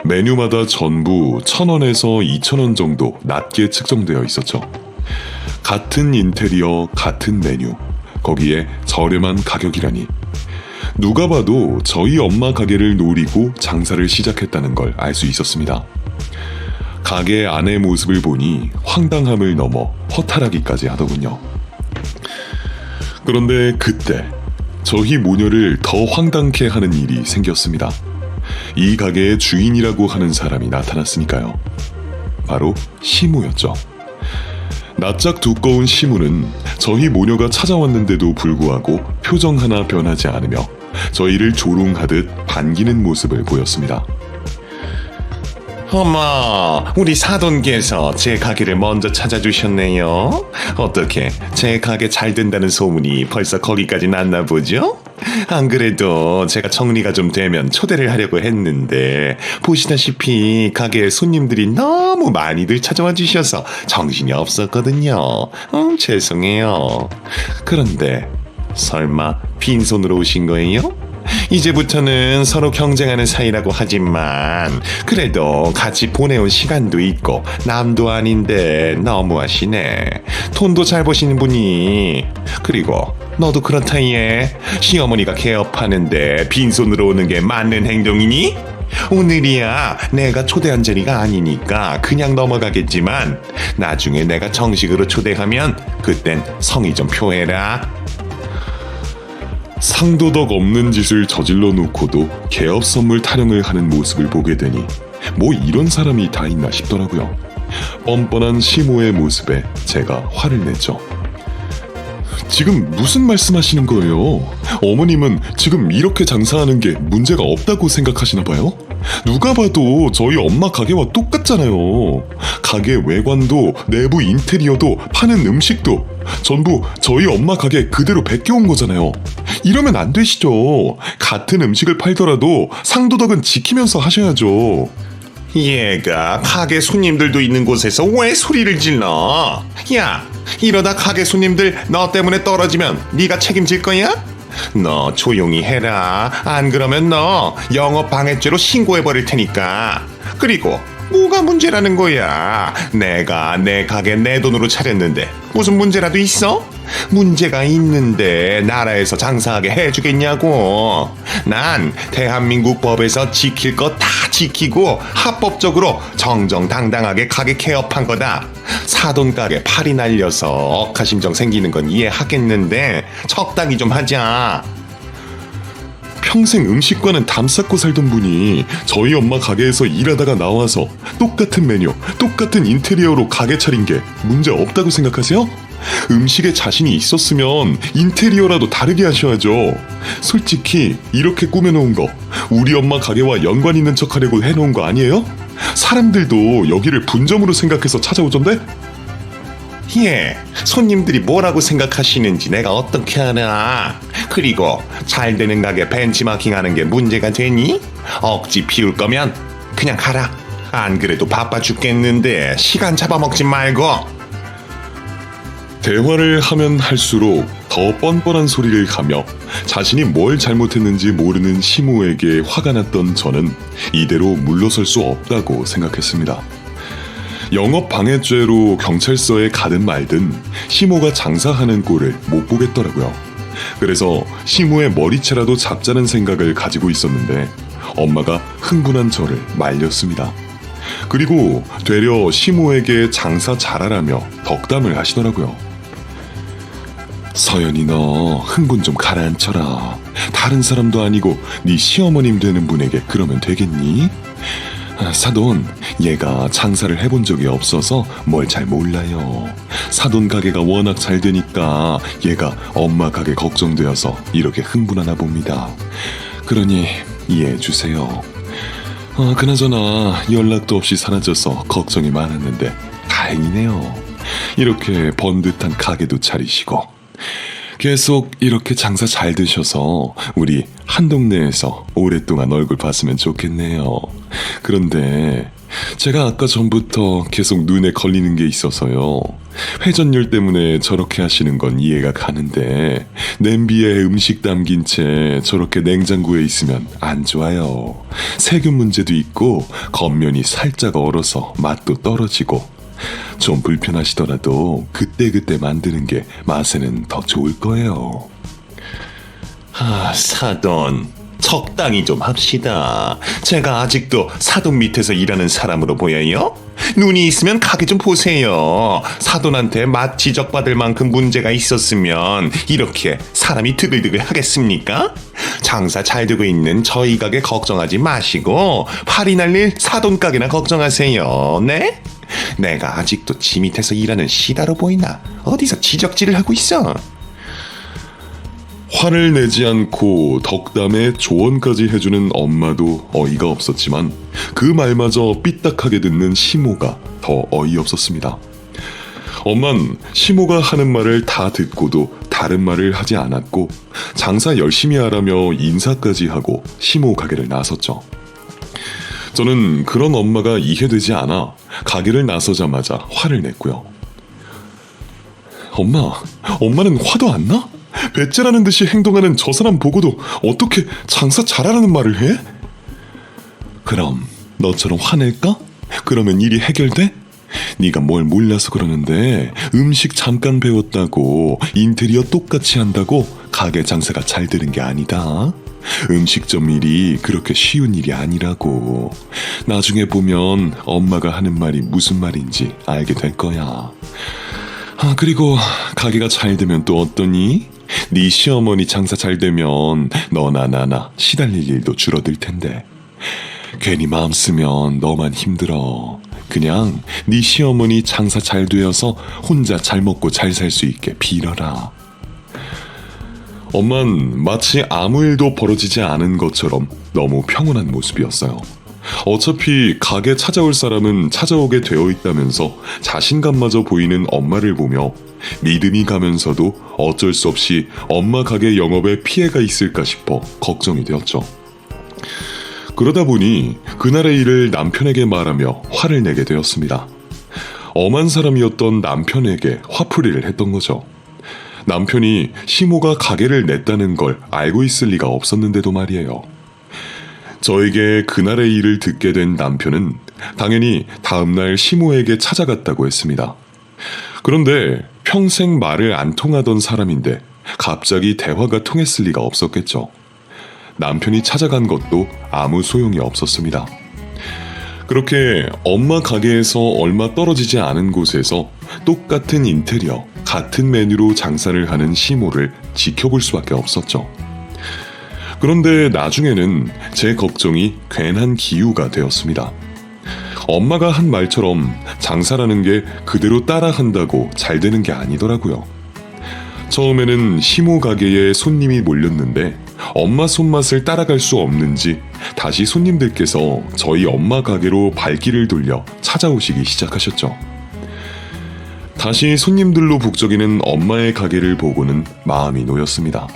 메뉴마다 전부 1,000원에서 2,000원 정도 낮게 측정되어 있었죠. 같은 인테리어, 같은 메뉴, 거기에 저렴한 가격이라니. 누가 봐도 저희 엄마 가게를 노리고 장사를 시작했다는 걸 알 수 있었습니다. 가게 안의 모습을 보니 황당함을 넘어 허탈하기까지 하더군요. 그런데 그때 저희 모녀를 더 황당케 하는 일이 생겼습니다. 이 가게의 주인이라고 하는 사람이 나타났으니까요. 바로 시무였죠. 낯짝 두꺼운 시무는 저희 모녀가 찾아왔는데도 불구하고 표정 하나 변하지 않으며 저희를 조롱하듯 반기는 모습을 보였습니다. 어머, 우리 사돈께서 제 가게를 먼저 찾아주셨네요. 어떻게 제 가게 잘 된다는 소문이 벌써 거기까지 났나 보죠? 안 그래도 제가 정리가 좀 되면 초대를 하려고 했는데 보시다시피 가게에 손님들이 너무 많이들 찾아와 주셔서 정신이 없었거든요. 죄송해요. 그런데 설마 빈손으로 오신 거예요? 이제부터는 서로 경쟁하는 사이라고 하지만 그래도 같이 보내온 시간도 있고 남도 아닌데 너무하시네. 돈도 잘 버시는 분이. 그리고 너도 그렇다 얘. 시어머니가 개업하는데 빈손으로 오는 게 맞는 행동이니? 오늘이야 내가 초대한 자리가 아니니까 그냥 넘어가겠지만 나중에 내가 정식으로 초대하면 그땐 성의 좀 표해라. 상도덕 없는 짓을 저질러 놓고도 개업 선물 타령을 하는 모습을 보게 되니 뭐 이런 사람이 다 있나 싶더라고요. 뻔뻔한 시모의 모습에 제가 화를 냈죠. 지금 무슨 말씀하시는 거예요? 어머님은 지금 이렇게 장사하는 게 문제가 없다고 생각하시나 봐요? 누가 봐도 저희 엄마 가게와 똑같잖아요. 가게 외관도 내부 인테리어도 파는 음식도 전부 저희 엄마 가게 그대로 베껴온 거잖아요. 이러면 안 되시죠. 같은 음식을 팔더라도 상도덕은 지키면서 하셔야죠. 얘가 가게 손님들도 있는 곳에서 왜 소리를 질러? 야, 이러다 가게 손님들 너 때문에 떨어지면 네가 책임질 거야? 너 조용히 해라. 안 그러면 너 영업 방해죄로 신고해버릴 테니까. 그리고 뭐가 문제라는 거야? 내가 내 가게 내 돈으로 차렸는데 무슨 문제라도 있어? 문제가 있는데 나라에서 장사하게 해주겠냐고. 난 대한민국 법에서 지킬 거 다 지키고 합법적으로 정정당당하게 가게 개업한 거다. 사돈 가게 팔이 날려서 억하심정 생기는 건 이해하겠는데 적당히 좀 하자. 평생 음식과는 담쌓고 살던 분이 저희 엄마 가게에서 일하다가 나와서 똑같은 메뉴, 똑같은 인테리어로 가게 차린 게 문제 없다고 생각하세요? 음식에 자신이 있었으면 인테리어라도 다르게 하셔야죠. 솔직히 이렇게 꾸며놓은 거 우리 엄마 가게와 연관 있는 척 하려고 해놓은 거 아니에요? 사람들도 여기를 분점으로 생각해서 찾아오던데? 예, 손님들이 뭐라고 생각하시는지 내가 어떻게 알아? 그리고 잘 되는 가게 벤치마킹 하는 게 문제가 되니? 억지 피울 거면 그냥 가라. 안 그래도 바빠 죽겠는데 시간 잡아먹지 말고. 대화를 하면 할수록 더 뻔뻔한 소리를 가며 자신이 뭘 잘못했는지 모르는 시모에게 화가 났던 저는 이대로 물러설 수 없다고 생각했습니다. 영업 방해죄로 경찰서에 가든 말든 시모가 장사하는 꼴을 못 보겠더라고요. 그래서 시모의 머리채라도 잡자는 생각을 가지고 있었는데 엄마가 흥분한 저를 말렸습니다. 그리고 되려 시모에게 장사 잘하라며 덕담을 하시더라고요. 서연이 너 흥분 좀 가라앉혀라. 다른 사람도 아니고 네 시어머님 되는 분에게 그러면 되겠니? 사돈, 얘가 장사를 해본 적이 없어서 뭘 잘 몰라요. 사돈 가게가 워낙 잘 되니까 얘가 엄마 가게 걱정되어서 이렇게 흥분하나 봅니다. 그러니 이해해 주세요. 그나저나 연락도 없이 사라져서 걱정이 많았는데 다행이네요. 이렇게 번듯한 가게도 차리시고 계속 이렇게 장사 잘 되셔서 우리 한 동네에서 오랫동안 얼굴 봤으면 좋겠네요. 그런데 제가 아까 전부터 계속 눈에 걸리는 게 있어서요. 회전율 때문에 저렇게 하시는 건 이해가 가는데 냄비에 음식 담긴 채 저렇게 냉장고에 있으면 안 좋아요. 세균 문제도 있고 겉면이 살짝 얼어서 맛도 떨어지고 좀 불편하시더라도 그때그때 만드는 게 맛에는 더 좋을 거예요. 사돈, 적당히 좀 합시다. 제가 아직도 사돈 밑에서 일하는 사람으로 보여요? 눈이 있으면 가게 좀 보세요. 사돈한테 맛 지적받을 만큼 문제가 있었으면 이렇게 사람이 드글드글 하겠습니까? 장사 잘 되고 있는 저희 가게 걱정하지 마시고 팔이 날릴 사돈 가게나 걱정하세요. 네? 내가 아직도 지 밑에서 일하는 시다로 보이나? 어디서 지적질을 하고 있어? 화를 내지 않고 덕담에 조언까지 해주는 엄마도 어이가 없었지만 그 말마저 삐딱하게 듣는 시모가 더 어이없었습니다. 엄만 시모가 하는 말을 다 듣고도 다른 말을 하지 않았고 장사 열심히 하라며 인사까지 하고 시모 가게를 나섰죠. 저는 그런 엄마가 이해되지 않아 가게를 나서자마자 화를 냈고요. 엄마는 화도 안 나? 배째라는 듯이 행동하는 저 사람 보고도 어떻게 장사 잘하라는 말을 해? 그럼 너처럼 화낼까? 그러면 일이 해결돼? 네가 뭘 몰라서 그러는데 음식 잠깐 배웠다고 인테리어 똑같이 한다고 가게 장사가 잘 되는 게 아니다. 음식점 일이 그렇게 쉬운 일이 아니라고. 나중에 보면 엄마가 하는 말이 무슨 말인지 알게 될 거야. 그리고 가게가 잘 되면 또 어떠니? 네 시어머니 장사 잘 되면 너나 나나 시달릴 일도 줄어들 텐데. 괜히 마음 쓰면 너만 힘들어. 그냥 네 시어머니 장사 잘 되어서 혼자 잘 먹고 잘 살 수 있게 빌어라. 엄만 마치 아무 일도 벌어지지 않은 것처럼 너무 평온한 모습이었어요. 어차피 가게 찾아올 사람은 찾아오게 되어 있다면서 자신감마저 보이는 엄마를 보며 믿음이 가면서도 어쩔 수 없이 엄마 가게 영업에 피해가 있을까 싶어 걱정이 되었죠. 그러다 보니 그날의 일을 남편에게 말하며 화를 내게 되었습니다. 엄한 사람이었던 남편에게 화풀이를 했던 거죠. 남편이 시모가 가게를 냈다는 걸 알고 있을 리가 없었는데도 말이에요. 저에게 그날의 일을 듣게 된 남편은 당연히 다음날 시모에게 찾아갔다고 했습니다. 그런데 평생 말을 안 통하던 사람인데 갑자기 대화가 통했을 리가 없었겠죠. 남편이 찾아간 것도 아무 소용이 없었습니다. 그렇게 엄마 가게에서 얼마 떨어지지 않은 곳에서 똑같은 인테리어, 같은 메뉴로 장사를 하는 시모를 지켜볼 수밖에 없었죠. 그런데 나중에는 제 걱정이 괜한 기우가 되었습니다. 엄마가 한 말처럼 장사라는 게 그대로 따라한다고 잘 되는 게 아니더라고요. 처음에는 시모 가게에 손님이 몰렸는데 엄마 손맛을 따라갈 수 없는지 다시 손님들께서 저희 엄마 가게로 발길을 돌려 찾아오시기 시작하셨죠. 다시 손님들로 북적이는 엄마의 가게를 보고는 마음이 놓였습니다.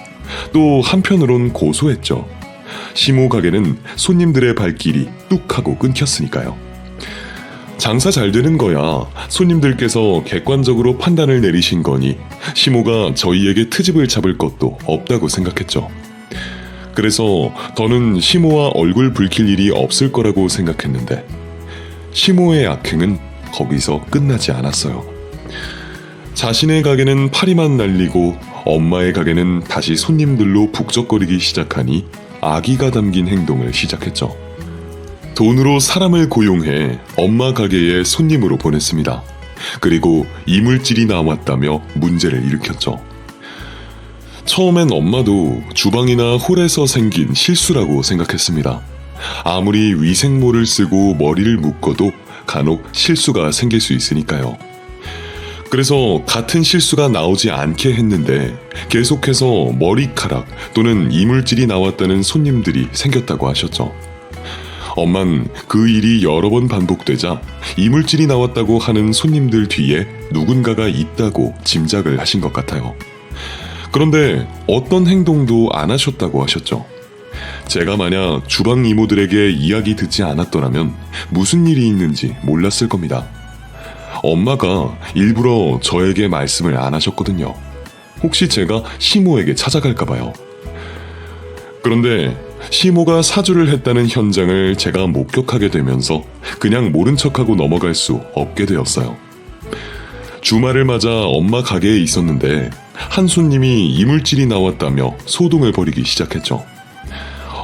또 한편으론 고소했죠. 시모 가게는 손님들의 발길이 뚝 하고 끊겼으니까요. 장사 잘 되는 거야 손님들께서 객관적으로 판단을 내리신 거니 시모가 저희에게 트집을 잡을 것도 없다고 생각했죠. 그래서 더는 시모와 얼굴 붉힐 일이 없을 거라고 생각했는데 시모의 악행은 거기서 끝나지 않았어요. 자신의 가게는 파리만 날리고 엄마의 가게는 다시 손님들로 북적거리기 시작하니 악의가 담긴 행동을 시작했죠. 돈으로 사람을 고용해 엄마 가게에 손님으로 보냈습니다. 그리고 이물질이 나왔다며 문제를 일으켰죠. 처음엔 엄마도 주방이나 홀에서 생긴 실수라고 생각했습니다. 아무리 위생모를 쓰고 머리를 묶어도 간혹 실수가 생길 수 있으니까요. 그래서 같은 실수가 나오지 않게 했는데 계속해서 머리카락 또는 이물질이 나왔다는 손님들이 생겼다고 하셨죠. 엄만 그 일이 여러 번 반복되자 이물질이 나왔다고 하는 손님들 뒤에 누군가가 있다고 짐작을 하신 것 같아요. 그런데 어떤 행동도 안 하셨다고 하셨죠. 제가 만약 주방 이모들에게 이야기 듣지 않았더라면 무슨 일이 있는지 몰랐을 겁니다. 엄마가 일부러 저에게 말씀을 안 하셨거든요. 혹시 제가 시모에게 찾아갈까봐요. 그런데 시모가 사주를 했다는 현장을 제가 목격하게 되면서 그냥 모른 척하고 넘어갈 수 없게 되었어요. 주말을 맞아 엄마 가게에 있었는데 한 손님이 이물질이 나왔다며 소동을 벌이기 시작했죠.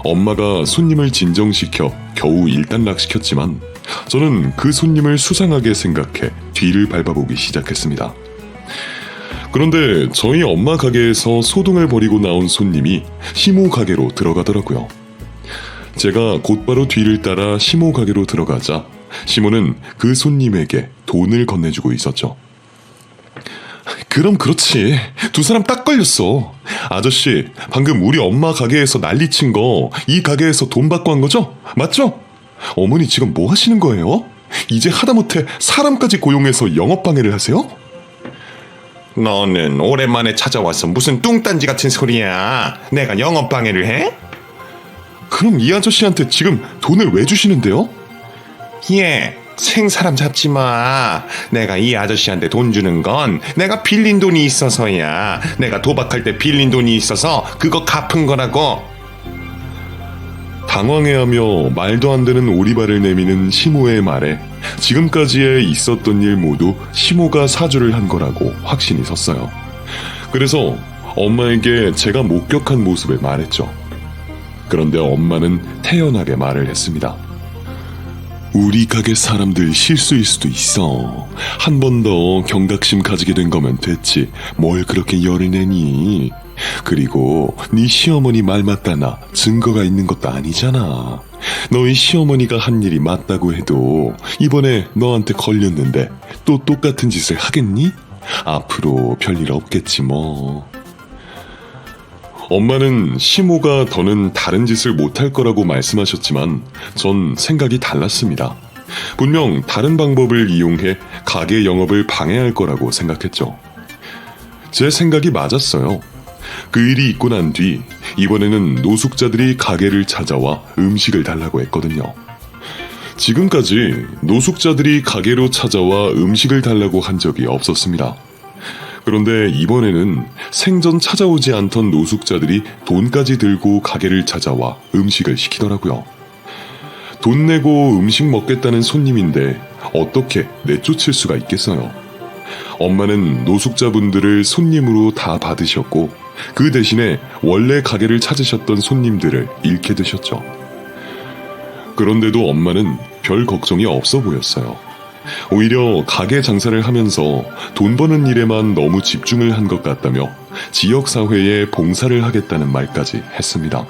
엄마가 손님을 진정시켜 겨우 일단락시켰지만 저는 그 손님을 수상하게 생각해 뒤를 밟아보기 시작했습니다. 그런데 저희 엄마 가게에서 소동을 벌이고 나온 손님이 시모 가게로 들어가더라고요. 제가 곧바로 뒤를 따라 시모 가게로 들어가자 시모는 그 손님에게 돈을 건네주고 있었죠. 그럼 그렇지. 두 사람 딱 걸렸어. 아저씨, 방금 우리 엄마 가게에서 난리친 거 이 가게에서 돈 받고 한 거죠? 맞죠? 어머니 지금 뭐 하시는 거예요? 이제 하다못해 사람까지 고용해서 영업방해를 하세요? 너는 오랜만에 찾아와서 무슨 뚱딴지 같은 소리야. 내가 영업방해를 해? 그럼 이 아저씨한테 지금 돈을 왜 주시는데요? 예, 생사람 잡지 마. 내가 이 아저씨한테 돈 주는 건 내가 빌린 돈이 있어서야. 내가 도박할 때 빌린 돈이 있어서 그거 갚은 거라고. 당황해하며 말도 안 되는 오리발을 내미는 시모의 말에 지금까지의 있었던 일 모두 시모가 사주를 한 거라고 확신이 섰어요. 그래서 엄마에게 제가 목격한 모습을 말했죠. 그런데 엄마는 태연하게 말을 했습니다. 우리 가게 사람들 실수일 수도 있어. 한 번 더 경각심 가지게 된 거면 됐지. 뭘 그렇게 열을 내니? 그리고 네 시어머니 말 맞다나 증거가 있는 것도 아니잖아. 너희 시어머니가 한 일이 맞다고 해도 이번에 너한테 걸렸는데 또 똑같은 짓을 하겠니? 앞으로 별일 없겠지 뭐. 엄마는 시모가 더는 다른 짓을 못할 거라고 말씀하셨지만 전 생각이 달랐습니다. 분명 다른 방법을 이용해 가게 영업을 방해할 거라고 생각했죠. 제 생각이 맞았어요. 그 일이 있고 난 뒤 이번에는 노숙자들이 가게를 찾아와 음식을 달라고 했거든요. 지금까지 노숙자들이 가게로 찾아와 음식을 달라고 한 적이 없었습니다. 그런데 이번에는 생전 찾아오지 않던 노숙자들이 돈까지 들고 가게를 찾아와 음식을 시키더라고요. 돈 내고 음식 먹겠다는 손님인데 어떻게 내쫓을 수가 있겠어요? 엄마는 노숙자분들을 손님으로 다 받으셨고 그 대신에 원래 가게를 찾으셨던 손님들을 잃게 되셨죠. 그런데도 엄마는 별 걱정이 없어 보였어요. 오히려 가게 장사를 하면서 돈 버는 일에만 너무 집중을 한 것 같다며 지역사회에 봉사를 하겠다는 말까지 했습니다.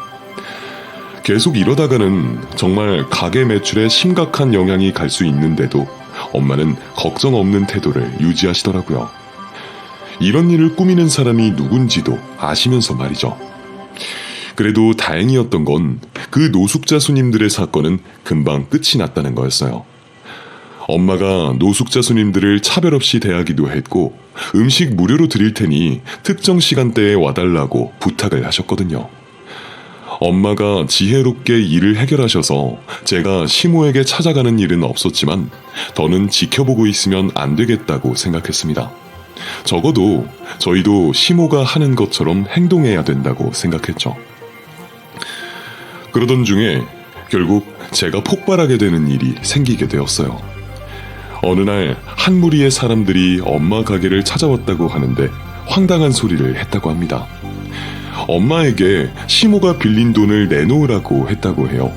계속 이러다가는 정말 가게 매출에 심각한 영향이 갈 수 있는데도 엄마는 걱정 없는 태도를 유지하시더라고요. 이런 일을 꾸미는 사람이 누군지도 아시면서 말이죠. 그래도 다행이었던 건 그 노숙자 손님들의 사건은 금방 끝이 났다는 거였어요. 엄마가 노숙자 손님들을 차별 없이 대하기도 했고 음식 무료로 드릴 테니 특정 시간대에 와달라고 부탁을 하셨거든요. 엄마가 지혜롭게 일을 해결하셔서 제가 시모에게 찾아가는 일은 없었지만 더는 지켜보고 있으면 안 되겠다고 생각했습니다. 적어도 저희도 시모가 하는 것처럼 행동해야 된다고 생각했죠. 그러던 중에 결국 제가 폭발하게 되는 일이 생기게 되었어요. 어느 날 한 무리의 사람들이 엄마 가게를 찾아왔다고 하는데 황당한 소리를 했다고 합니다. 엄마에게 시모가 빌린 돈을 내놓으라고 했다고 해요.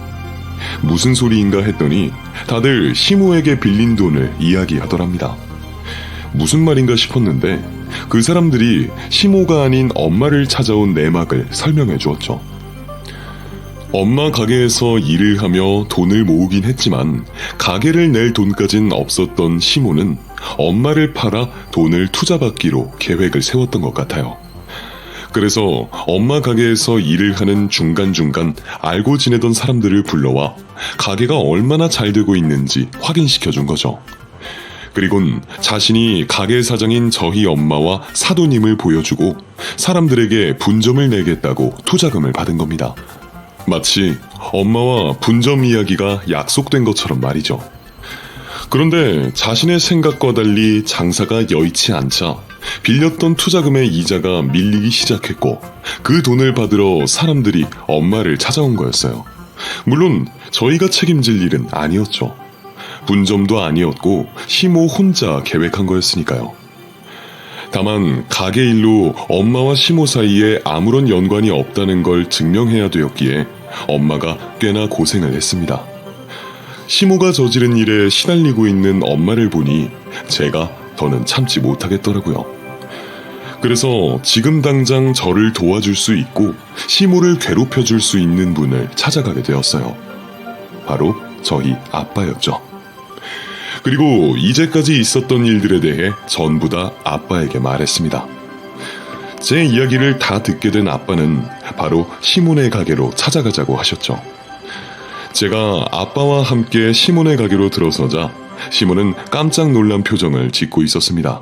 무슨 소리인가 했더니 다들 시모에게 빌린 돈을 이야기하더랍니다. 무슨 말인가 싶었는데 그 사람들이 시모가 아닌 엄마를 찾아온 내막을 설명해 주었죠. 엄마 가게에서 일을 하며 돈을 모으긴 했지만 가게를 낼 돈까진 없었던 시모는 엄마를 팔아 돈을 투자받기로 계획을 세웠던 것 같아요. 그래서 엄마 가게에서 일을 하는 중간중간 알고 지내던 사람들을 불러와 가게가 얼마나 잘 되고 있는지 확인시켜 준 거죠. 그리곤 자신이 가게 사장인 저희 엄마와 사도님을 보여주고 사람들에게 분점을 내겠다고 투자금을 받은 겁니다. 마치 엄마와 분점 이야기가 약속된 것처럼 말이죠. 그런데 자신의 생각과 달리 장사가 여의치 않자 빌렸던 투자금의 이자가 밀리기 시작했고 그 돈을 받으러 사람들이 엄마를 찾아온 거였어요. 물론 저희가 책임질 일은 아니었죠. 분점도 아니었고 시모 혼자 계획한 거였으니까요. 다만 가게 일로 엄마와 시모 사이에 아무런 연관이 없다는 걸 증명해야 되었기에 엄마가 꽤나 고생을 했습니다. 시모가 저지른 일에 시달리고 있는 엄마를 보니 제가 더는 참지 못하겠더라고요. 그래서 지금 당장 저를 도와줄 수 있고 시모를 괴롭혀줄 수 있는 분을 찾아가게 되었어요. 바로 저희 아빠였죠. 그리고 이제까지 있었던 일들에 대해 전부 다 아빠에게 말했습니다. 제 이야기를 다 듣게 된 아빠는 바로 시몬의 가게로 찾아가자고 하셨죠. 제가 아빠와 함께 시몬의 가게로 들어서자 시몬은 깜짝 놀란 표정을 짓고 있었습니다.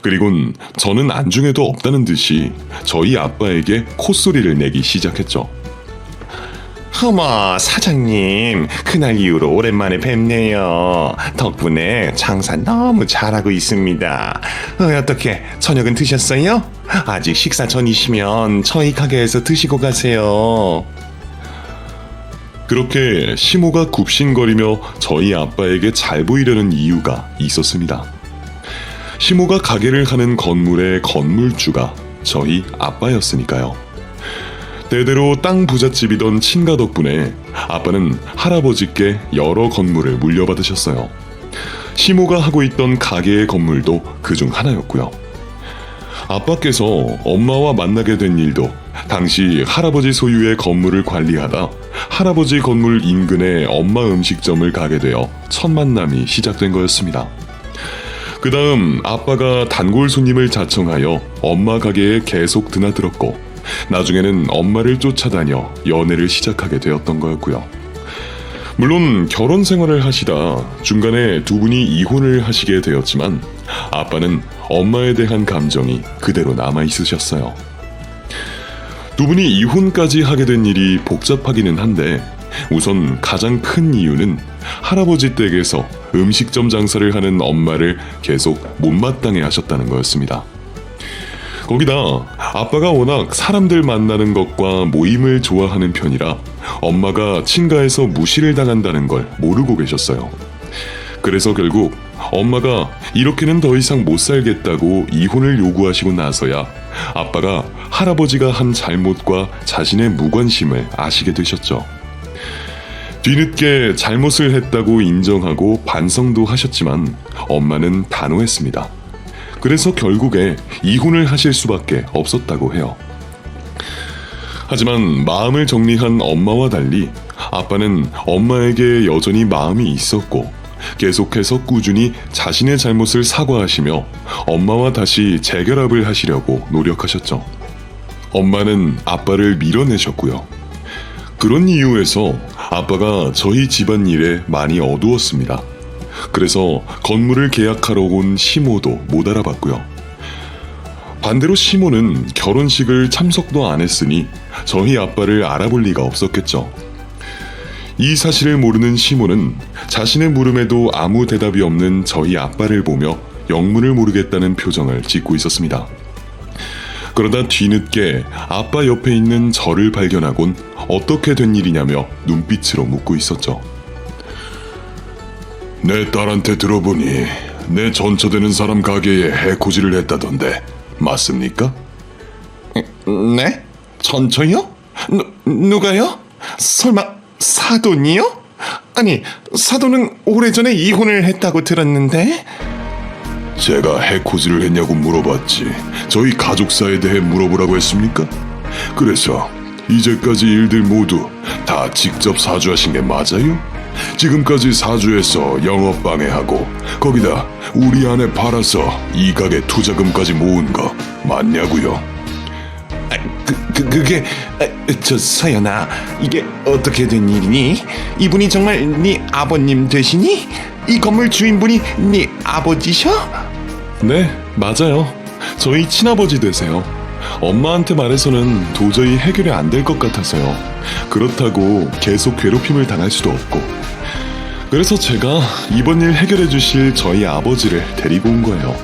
그리곤 저는 안중에도 없다는 듯이 저희 아빠에게 콧소리를 내기 시작했죠. 어머, 사장님, 그날 이후로 오랜만에 뵙네요. 덕분에 장사 너무 잘하고 있습니다. 어떻게 저녁은 드셨어요? 아직 식사 전이시면 저희 가게에서 드시고 가세요. 그렇게 시모가 굽신거리며 저희 아빠에게 잘 보이려는 이유가 있었습니다. 시모가 가게를 하는 건물의 건물주가 저희 아빠였으니까요. 대대로 땅 부잣집이던 친가 덕분에 아빠는 할아버지께 여러 건물을 물려받으셨어요. 시모가 하고 있던 가게의 건물도 그중 하나였고요. 아빠께서 엄마와 만나게 된 일도 당시 할아버지 소유의 건물을 관리하다 할아버지 건물 인근에 엄마 음식점을 가게 되어 첫 만남이 시작된 거였습니다. 그 다음 아빠가 단골 손님을 자청하여 엄마 가게에 계속 드나들었고 나중에는 엄마를 쫓아다녀 연애를 시작하게 되었던 거였고요. 물론 결혼 생활을 하시다 중간에 두 분이 이혼을 하시게 되었지만 아빠는 엄마에 대한 감정이 그대로 남아 있으셨어요. 두 분이 이혼까지 하게 된 일이 복잡하기는 한데 우선 가장 큰 이유는 할아버지 댁에서 음식점 장사를 하는 엄마를 계속 못마땅해 하셨다는 거였습니다. 거기다 아빠가 워낙 사람들 만나는 것과 모임을 좋아하는 편이라 엄마가 친가에서 무시를 당한다는 걸 모르고 계셨어요. 그래서 결국 엄마가 이렇게는 더 이상 못 살겠다고 이혼을 요구하시고 나서야 아빠가 할아버지가 한 잘못과 자신의 무관심을 아시게 되셨죠. 뒤늦게 잘못을 했다고 인정하고 반성도 하셨지만 엄마는 단호했습니다. 그래서 결국에 이혼을 하실 수밖에 없었다고 해요. 하지만 마음을 정리한 엄마와 달리 아빠는 엄마에게 여전히 마음이 있었고 계속해서 꾸준히 자신의 잘못을 사과하시며 엄마와 다시 재결합을 하시려고 노력하셨죠. 엄마는 아빠를 밀어내셨고요. 그런 이유에서 아빠가 저희 집안일에 많이 어두웠습니다. 그래서 건물을 계약하러 온 시모도 못 알아봤고요. 반대로 시모는 결혼식을 참석도 안 했으니 저희 아빠를 알아볼 리가 없었겠죠. 이 사실을 모르는 시모는 자신의 물음에도 아무 대답이 없는 저희 아빠를 보며 영문을 모르겠다는 표정을 짓고 있었습니다. 그러다 뒤늦게 아빠 옆에 있는 저를 발견하곤 어떻게 된 일이냐며 눈빛으로 묻고 있었죠. 내 딸한테 들어보니 내 전처되는 사람 가게에 해코지를 했다던데 맞습니까? 네? 전처요? 누가요? 설마 사돈이요? 아니, 사돈은 오래전에 이혼을 했다고 들었는데? 제가 해코지를 했냐고 물어봤지 저희 가족사에 대해 물어보라고 했습니까? 그래서 이제까지 일들 모두 다 직접 사주하신 게 맞아요? 지금까지 사주해서 영업 방해하고 거기다 우리 아내 팔아서 이 가게 투자금까지 모은 거 맞냐고요? 그게 저 서연아, 이게 어떻게 된 일이니? 이분이 정말 네 아버님 되시니? 이 건물 주인분이 네 아버지셔? 네, 맞아요. 저희 친아버지 되세요. 엄마한테 말해서는 도저히 해결이 안 될 것 같아서요. 그렇다고 계속 괴롭힘을 당할 수도 없고. 그래서 제가 이번 일 해결해 주실 저희 아버지를 데리고 온 거예요.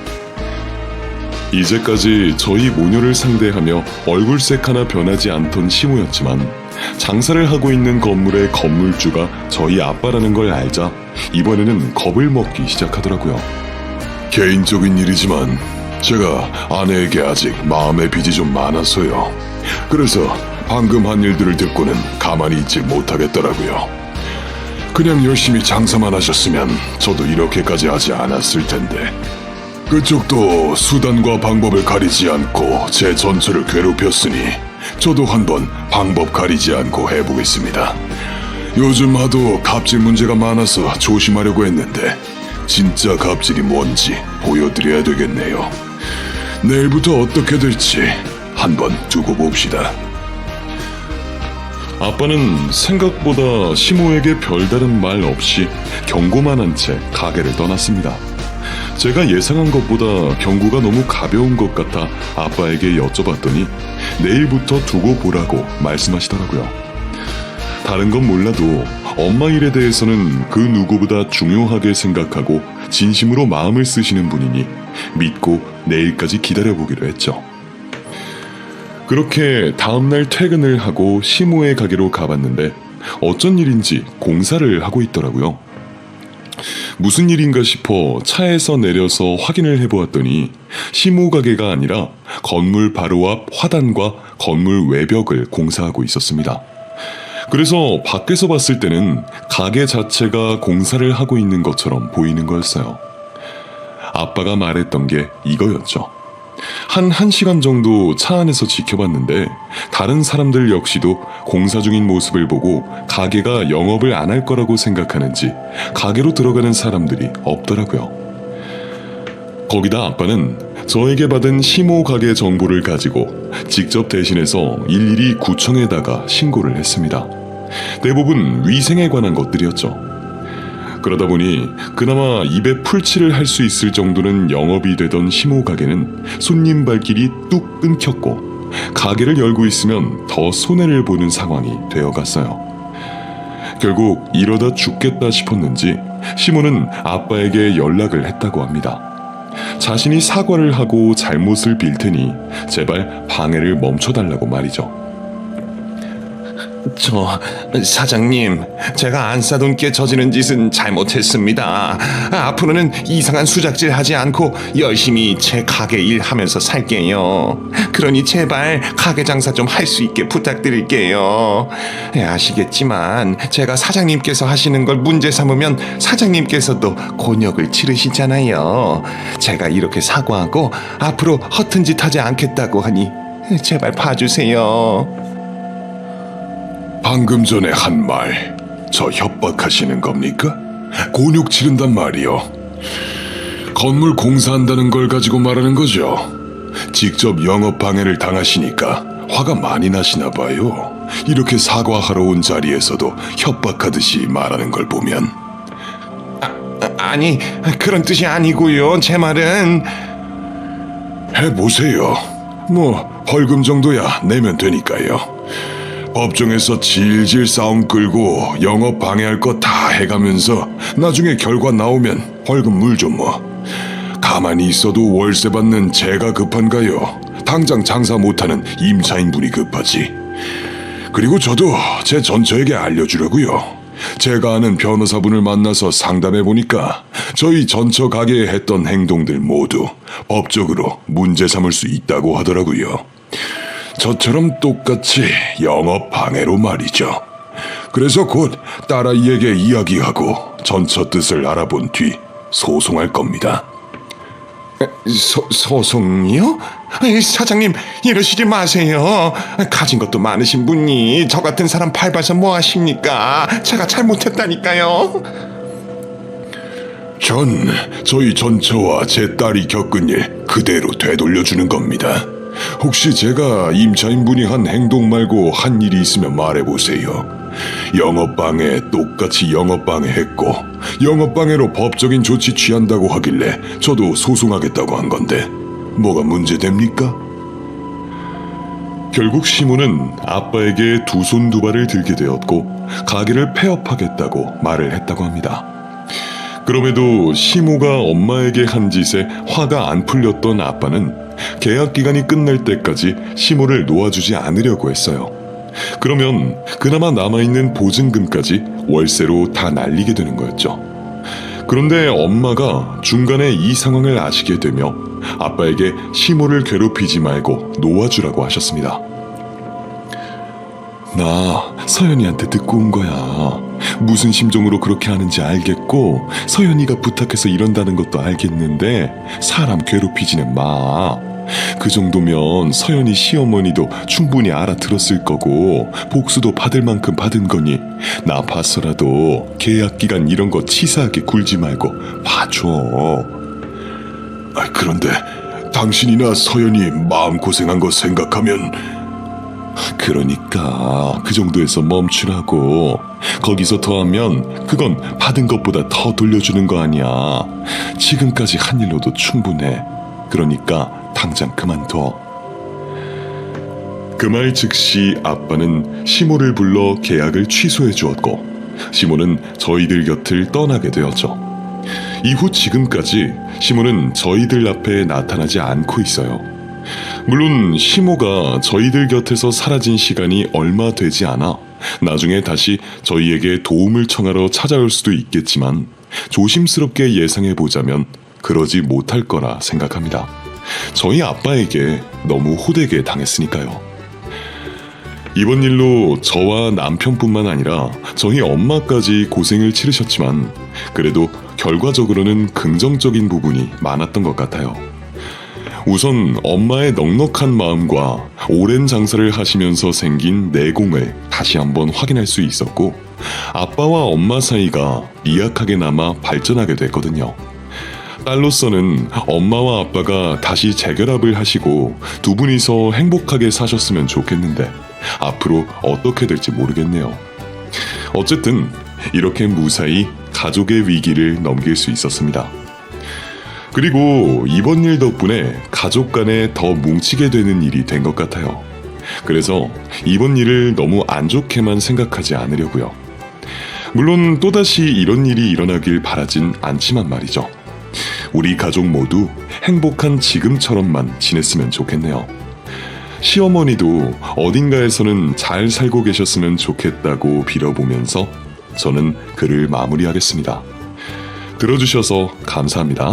이제까지 저희 모녀를 상대하며 얼굴색 하나 변하지 않던 시모였지만 장사를 하고 있는 건물의 건물주가 저희 아빠라는 걸 알자 이번에는 겁을 먹기 시작하더라고요. 개인적인 일이지만 제가 아내에게 아직 마음의 빚이 좀 많아서요. 그래서 방금 한 일들을 듣고는 가만히 있지 못하겠더라고요. 그냥 열심히 장사만 하셨으면 저도 이렇게까지 하지 않았을 텐데. 그쪽도 수단과 방법을 가리지 않고 제 전처를 괴롭혔으니 저도 한번 방법 가리지 않고 해보겠습니다. 요즘 하도 갑질 문제가 많아서 조심하려고 했는데 진짜 갑질이 뭔지 보여드려야 되겠네요. 내일부터 어떻게 될지 한번 두고 봅시다. 아빠는 생각보다 시모에게 별다른 말 없이 경고만 한 채 가게를 떠났습니다. 제가 예상한 것보다 경고가 너무 가벼운 것 같아 아빠에게 여쭤봤더니 내일부터 두고 보라고 말씀하시더라고요. 다른 건 몰라도 엄마 일에 대해서는 그 누구보다 중요하게 생각하고 진심으로 마음을 쓰시는 분이니 믿고 내일까지 기다려보기로 했죠. 그렇게 다음날 퇴근을 하고 시모의 가게로 가봤는데 어쩐 일인지 공사를 하고 있더라고요. 무슨 일인가 싶어 차에서 내려서 확인을 해보았더니 시모 가게가 아니라 건물 바로 앞 화단과 건물 외벽을 공사하고 있었습니다. 그래서 밖에서 봤을 때는 가게 자체가 공사를 하고 있는 것처럼 보이는 거였어요. 아빠가 말했던 게 이거였죠. 한 1시간 정도 차 안에서 지켜봤는데 다른 사람들 역시도 공사 중인 모습을 보고 가게가 영업을 안 할 거라고 생각하는지 가게로 들어가는 사람들이 없더라고요. 거기다 아빠는 저에게 받은 시모 가게 정보를 가지고 직접 대신해서 일일이 구청에다가 신고를 했습니다. 대부분 위생에 관한 것들이었죠. 그러다 보니 그나마 입에 풀칠을 할 수 있을 정도는 영업이 되던 시모 가게는 손님 발길이 뚝 끊겼고 가게를 열고 있으면 더 손해를 보는 상황이 되어갔어요. 결국 이러다 죽겠다 싶었는지 시모는 아빠에게 연락을 했다고 합니다. 자신이 사과를 하고 잘못을 빌 테니 제발 방해를 멈춰달라고 말이죠. 저 사장님, 제가 안 싸돈께 저지른 짓은 잘못했습니다. 앞으로는 이상한 수작질 하지 않고 열심히 제 가게 일하면서 살게요. 그러니 제발 가게 장사 좀 할 수 있게 부탁드릴게요. 아시겠지만 제가 사장님께서 하시는 걸 문제 삼으면 사장님께서도 곤욕을 치르시잖아요. 제가 이렇게 사과하고 앞으로 허튼 짓 하지 않겠다고 하니 제발 봐주세요. 방금 전에 한 말, 저 협박하시는 겁니까? 곤욕 치른단 말이요. 건물 공사한다는 걸 가지고 말하는 거죠. 직접 영업 방해를 당하시니까 화가 많이 나시나 봐요. 이렇게 사과하러 온 자리에서도 협박하듯이 말하는 걸 보면. 아니, 그런 뜻이 아니고요. 제 말은 해보세요. 뭐 벌금 정도야 내면 되니까요. 법정에서 질질 싸움 끌고 영업 방해할 거 다 해가면서 나중에 결과 나오면 벌금 물죠 뭐. 가만히 있어도 월세 받는 제가 급한가요? 당장 장사 못하는 임차인분이 급하지. 그리고 저도 제 전처에게 알려주려고요. 제가 아는 변호사분을 만나서 상담해보니까 저희 전처 가게에 했던 행동들 모두 법적으로 문제 삼을 수 있다고 하더라고요. 저처럼 똑같이 영업 방해로 말이죠. 그래서 곧 딸아이에게 이야기하고 전처 뜻을 알아본 뒤 소송할 겁니다. 소송이요? 사장님, 이러시지 마세요. 가진 것도 많으신 분이 저 같은 사람 밟아서 뭐 하십니까? 제가 잘못했다니까요. 전 저희 전처와 제 딸이 겪은 일 그대로 되돌려주는 겁니다. 혹시 제가 임차인분이 한 행동 말고 한 일이 있으면 말해보세요. 영업방해 똑같이 영업방해했고 영업방해로 법적인 조치 취한다고 하길래 저도 소송하겠다고 한 건데 뭐가 문제됩니까? 결국 시모는 아빠에게 두 손 두 발을 들게 되었고 가게를 폐업하겠다고 말을 했다고 합니다. 그럼에도 시모가 엄마에게 한 짓에 화가 안 풀렸던 아빠는 계약 기간이 끝날 때까지 시모를 놓아주지 않으려고 했어요. 그러면 그나마 남아있는 보증금까지 월세로 다 날리게 되는 거였죠. 그런데 엄마가 중간에 이 상황을 아시게 되며 아빠에게 시모를 괴롭히지 말고 놓아주라고 하셨습니다. 나 서연이한테 듣고 온 거야. 무슨 심정으로 그렇게 하는지 알겠고 서연이가 부탁해서 이런다는 것도 알겠는데 사람 괴롭히지는 마. 그 정도면 서연이 시어머니도 충분히 알아들었을 거고 복수도 받을 만큼 받은 거니 나 봤어라도 계약기간 이런 거 치사하게 굴지 말고 봐줘. 그런데 당신이나 서연이 마음고생한 거 생각하면 그러니까 그 정도에서 멈추라고. 거기서 더하면 그건 받은 것보다 더 돌려주는 거 아니야. 지금까지 한 일로도 충분해. 그러니까 당장 그만둬. 그 말 즉시 아빠는 시모를 불러 계약을 취소해 주었고 시모는 저희들 곁을 떠나게 되었죠. 이후 지금까지 시모는 저희들 앞에 나타나지 않고 있어요. 물론 시모가 저희들 곁에서 사라진 시간이 얼마 되지 않아 나중에 다시 저희에게 도움을 청하러 찾아올 수도 있겠지만 조심스럽게 예상해보자면 그러지 못할 거라 생각합니다. 저희 아빠에게 너무 호되게 당했으니까요. 이번 일로 저와 남편뿐만 아니라 저희 엄마까지 고생을 치르셨지만 그래도 결과적으로는 긍정적인 부분이 많았던 것 같아요. 우선 엄마의 넉넉한 마음과 오랜 장사를 하시면서 생긴 내공을 다시 한번 확인할 수 있었고 아빠와 엄마 사이가 미약하게나마 발전하게 됐거든요. 딸로서는 엄마와 아빠가 다시 재결합을 하시고 두 분이서 행복하게 사셨으면 좋겠는데 앞으로 어떻게 될지 모르겠네요. 어쨌든 이렇게 무사히 가족의 위기를 넘길 수 있었습니다. 그리고 이번 일 덕분에 가족 간에 더 뭉치게 되는 일이 된 것 같아요. 그래서 이번 일을 너무 안 좋게만 생각하지 않으려고요. 물론 또다시 이런 일이 일어나길 바라진 않지만 말이죠. 우리 가족 모두 행복한 지금처럼만 지냈으면 좋겠네요. 시어머니도 어딘가에서는 잘 살고 계셨으면 좋겠다고 빌어보면서 저는 글을 마무리하겠습니다. 들어주셔서 감사합니다.